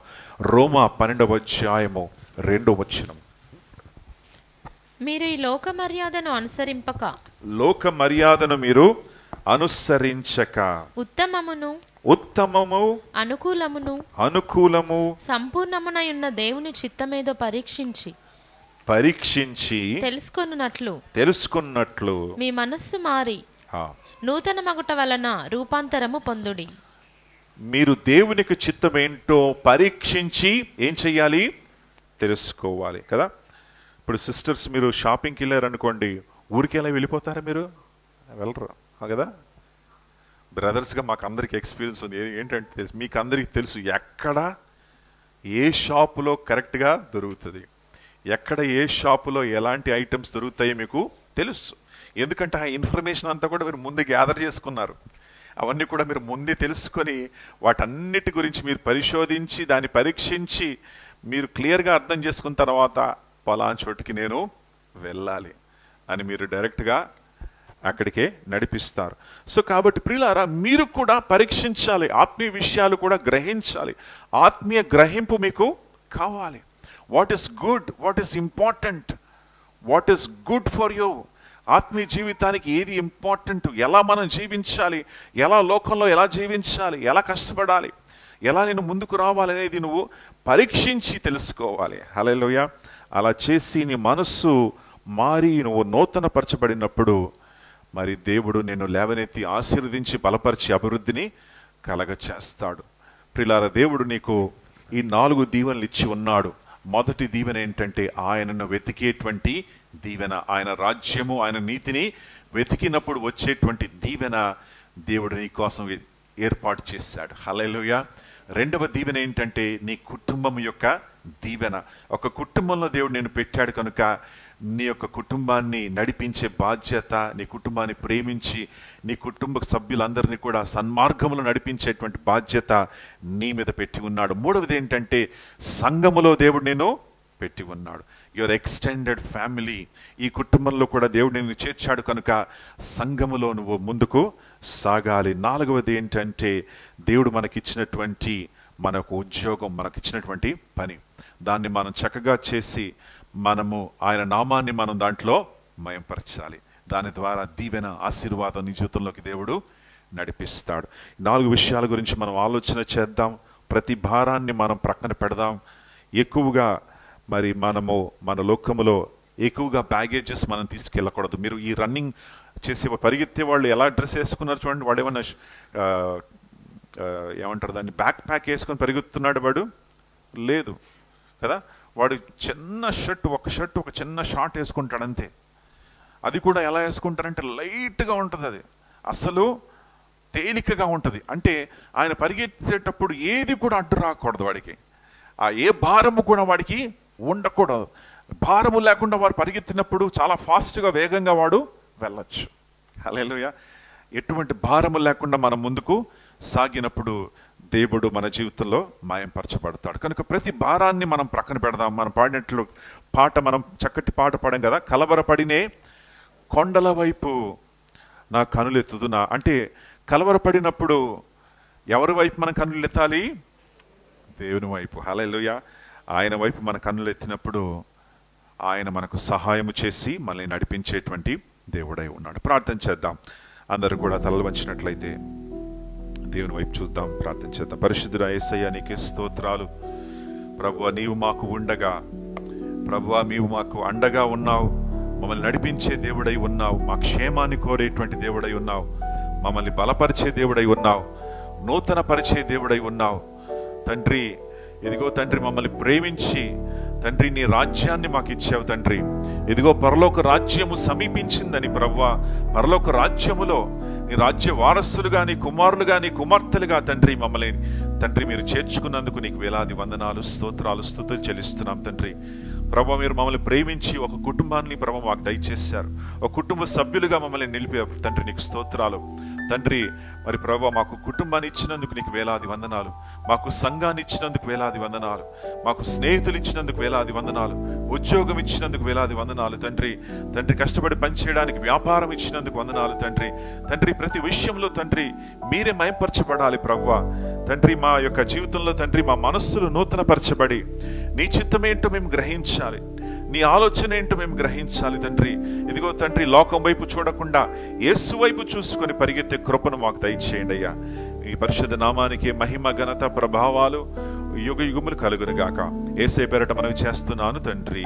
రోమా 12వ అధ్యాయము 2వ వచనం. మీరు ఈ లోక మర్యాదను అనుసరింపక, లోక మర్యాదను మీరు అనుసరించక, ఉత్తమము అనుకూలము సంపూర్ణమునై ఉన్న దేవుని చిత్తమేదో పరీక్షించి తెలుసుకున్నట్లు మీ మనస్సు మారి నూతన మగుట వలన రూపాంతరము పొందుడి. మీరు దేవునికి చిత్తం ఏంటో పరీక్షించి ఏం చెయ్యాలి? తెలుసుకోవాలి కదా. ఇప్పుడు సిస్టర్స్, మీరు షాపింగ్కి వెళ్ళారనుకోండి, ఊరికి ఎలా వెళ్ళిపోతారా? మీరు వెళ్ళరు కదా. బ్రదర్స్గా మాకు అందరికి ఎక్స్పీరియన్స్ ఉంది. ఏంటంటే తెలుసు, మీకు అందరికీ తెలుసు ఎక్కడ ఏ షాపులో కరెక్ట్గా దొరుకుతుంది, ఎక్కడ ఏ షాపులో ఎలాంటి ఐటమ్స్ దొరుకుతాయో మీకు తెలుసు. ఎందుకంటే ఆ ఇన్ఫర్మేషన్ అంతా కూడా మీరు ముందు గ్యాదర్ చేసుకున్నారు. అవన్నీ కూడా మీరు ముందే తెలుసుకొని వాటన్నిటి గురించి మీరు పరిశోధించి దాన్ని పరీక్షించి మీరు క్లియర్గా అర్థం చేసుకున్న తర్వాత పలానా చోటుకి నేను వెళ్ళాలి అని మీరు డైరెక్ట్గా అక్కడికే నడిపిస్తారు. సో కాబట్టి ప్రియులారా, మీరు కూడా పరీక్షించాలి, ఆత్మీయ విషయాలు కూడా గ్రహించాలి. ఆత్మీయ గ్రహింపు మీకు కావాలి. What is good, what is important, what is good for you. ఆత్మీయ జీవితానికి ఏది ఇంపార్టెంట్, ఎలా మనం జీవించాలి, ఎలా లోకంలో ఎలా జీవించాలి, ఎలా కష్టపడాలి, ఎలా నేను ముందుకు రావాలి అనేది నువ్వు పరీక్షించి తెలుసుకోవాలి. హల్లెలూయా. అలా చేసి నీ మనస్సు మారి నువ్వు నూతన పరచబడినప్పుడు మరి దేవుడు నిన్ను లేవనెత్తి ఆశీర్వదించి బలపరిచి అభివృద్ధిని కలగ చేస్తాడు. ప్రియులారా, దేవుడు నీకు ఈ 4 దీవెనలు ఇచ్చి ఉన్నాడు. మొదటి దీవెన ఏంటంటే ఆయనను వెతికేటువంటి దీవెన. ఆయన రాజ్యము, ఆయన నీతిని వెతికినప్పుడు వచ్చేటువంటి దీవెన దేవుడు నీ కోసం ఏర్పాటు చేశాడు. హల్లెలూయా. రెండవ దీవెన ఏంటంటే నీ కుటుంబం యొక్క దీవెన. ఒక కుటుంబంలో దేవుడు నేను పెట్టాడు కనుక నీ యొక్క కుటుంబాన్ని నడిపించే బాధ్యత, నీ కుటుంబాన్ని ప్రేమించి నీ కుటుంబ సభ్యులందరినీ కూడా సన్మార్గంలో నడిపించేటువంటి బాధ్యత నీ మీద పెట్టి ఉన్నాడు. మూడవది ఏంటంటే సంఘములో దేవుడు నేను పెట్టి ఉన్నాడు. యువర్ ఎక్స్టెండెడ్ ఫ్యామిలీ, ఈ కుటుంబంలో కూడా దేవుడు నిన్ను చేర్చాడు కనుక సంఘములో నువ్వు ముందుకు సాగాలి. నాలుగవది ఏంటంటే దేవుడు మనకిచ్చినటువంటి మనకు ఉద్యోగం, మనకిచ్చినటువంటి పని, దాన్ని మనం చక్కగా చేసి మనము ఆయన నామాన్ని మనం దాంట్లో మయంపరచాలి. దాని ద్వారా దీవెన, ఆశీర్వాదం నీ జీవితంలోకి దేవుడు నడిపిస్తాడు. 4 విషయాల గురించి మనం ఆలోచన చేద్దాం. ప్రతి భారాన్ని మనం ప్రక్కన పెడదాం. ఎక్కువగా మరి మనము మన లోకములో ఎక్కువగా బ్యాగేజెస్ మనం తీసుకెళ్ళకూడదు. మీరు ఈ రన్నింగ్ చేసే పరిగెత్తే వాళ్ళు ఎలా డ్రెస్ వేసుకున్నారు చూడండి. వాడు ఏమన్నా ఏమంటారు దాన్ని, బ్యాక్ ప్యాక్ వేసుకొని పరిగెత్తున్నాడు వాడు? లేదు కదా. వాడు చిన్న షర్ట్, ఒక చిన్న షార్ట్ వేసుకుంటాడు అంతే. అది కూడా ఎలా వేసుకుంటారంటే లైట్గా ఉంటుంది, అది అసలు తేలికగా ఉంటుంది. అంటే ఆయన పరిగెత్తేటప్పుడు ఏది కూడా అడ్డు రాకూడదు వాడికి, ఏ భారము కూడా వాడికి ఉండకూడదు. భారము లేకుండా వాడు పరిగెత్తినప్పుడు చాలా ఫాస్ట్గా, వేగంగా వాడు వెళ్ళచ్చు. హల్లెలూయా. ఎటువంటి భారము లేకుండా మనం ముందుకు సాగినప్పుడు దేవుడు మన జీవితంలో మాయంపరచబడతాడు. కనుక ప్రతి భారాన్ని మనం ప్రక్కన పెడదాం. మనం పాడినట్లు పాట, మనం చక్కటి పాట పాడాం కదా, కలవరపడినే కొండల వైపు నా కనులెత్తుదునా. అంటే కలవరపడినప్పుడు ఎవరి వైపు మన కన్నులు ఎత్తాలి? దేవుని వైపు. హల్లెలూయా. ఆయన వైపు మన కన్నులు ఎత్తినప్పుడు ఆయన మనకు సహాయము చేసి మనల్ని నడిపించేటువంటి దేవుడై ఉన్నాడు. ప్రార్థన చేద్దాం. అందరూ కూడా తలలు వంచినట్లయితే దేవుని వైపు చూద్దాం, ప్రార్థన చేద్దాం. పరిశుద్ధుడా యేసయ్య, నీకే స్తోత్రాలు. ప్రభువా, నీవు మాకు ఉండగా, ప్రభువా నీవు మాకు అండగా ఉన్నావు, మమ్మల్ని నడిపించే దేవుడై ఉన్నావు, మా క్షేమాన్ని కోరేటువంటి దేవుడై ఉన్నావు, మమ్మల్ని బలపరిచే దేవుడై ఉన్నావు, నూతన పరిచే దేవుడై ఉన్నావు తండ్రి. ఇదిగో తండ్రి, మమ్మల్ని ప్రేమించి తండ్రి నీ రాజ్యాన్ని మాకు ఇచ్చావు తండ్రి. ఇదిగో పరలోక రాజ్యము సమీపించిందని ప్రభువా, పరలోక రాజ్యములో నీ రాజ్య వారసులుగా, నీ కుమారులుగా, నీ కుమార్తెలుగా తండ్రి మమ్మల్ని తండ్రి మీరు చేర్చుకున్నందుకు నీకు వేలాది వందనాలు, స్తోత్రాలు, స్తుతులు చెల్లిస్తున్నాం తండ్రి. ప్రభు, మీరు మమ్మల్ని ప్రేమించి ఒక కుటుంబాన్ని ప్రభు మాకు దయచేశారు, ఒక కుటుంబ సభ్యులుగా మమ్మల్ని నిలిపారు తండ్రి. నీకు స్తోత్రాలు తండ్రి. మరి ప్రభు, మాకు కుటుంబాన్ని ఇచ్చినందుకు నీకు వేలాది వందనాలు, మాకు సంఘాన్ని ఇచ్చినందుకు వేలాది వందనాలు, మాకు స్నేహితులు ఇచ్చినందుకు వేలాది వందనాలు, ఉద్యోగం ఇచ్చినందుకు వేలాది వందనాలు తండ్రి. తండ్రి, కష్టపడి పనిచేయడానికి వ్యాపారం ఇచ్చినందుకు వందనాలు తండ్రి. తండ్రి, ప్రతి విషయంలో తండ్రి మీరే మయంపరచబడాలి ప్రభువా తండ్రి. మా యొక్క జీవితంలో తండ్రి మా మనస్సులు నూతనపరచబడి నీ చిత్తమేంటో మేము గ్రహించాలి, నీ ఆలోచన ఏంటో మేము గ్రహించాలి తండ్రి. ఇదిగో తండ్రి, లోకం వైపు చూడకుండా యేసు వైపు చూసుకొని పరిగెత్తే కృపను మాకు దయచేయండి అయ్యా. ఈ పరిశుద్ధ నామానికి మహిమ, ఘనత, ప్రభావాలు యుగ యుగములు కలుగునుగాక. యేసయ్య పేరట మనవి చేస్తున్నాను తండ్రి.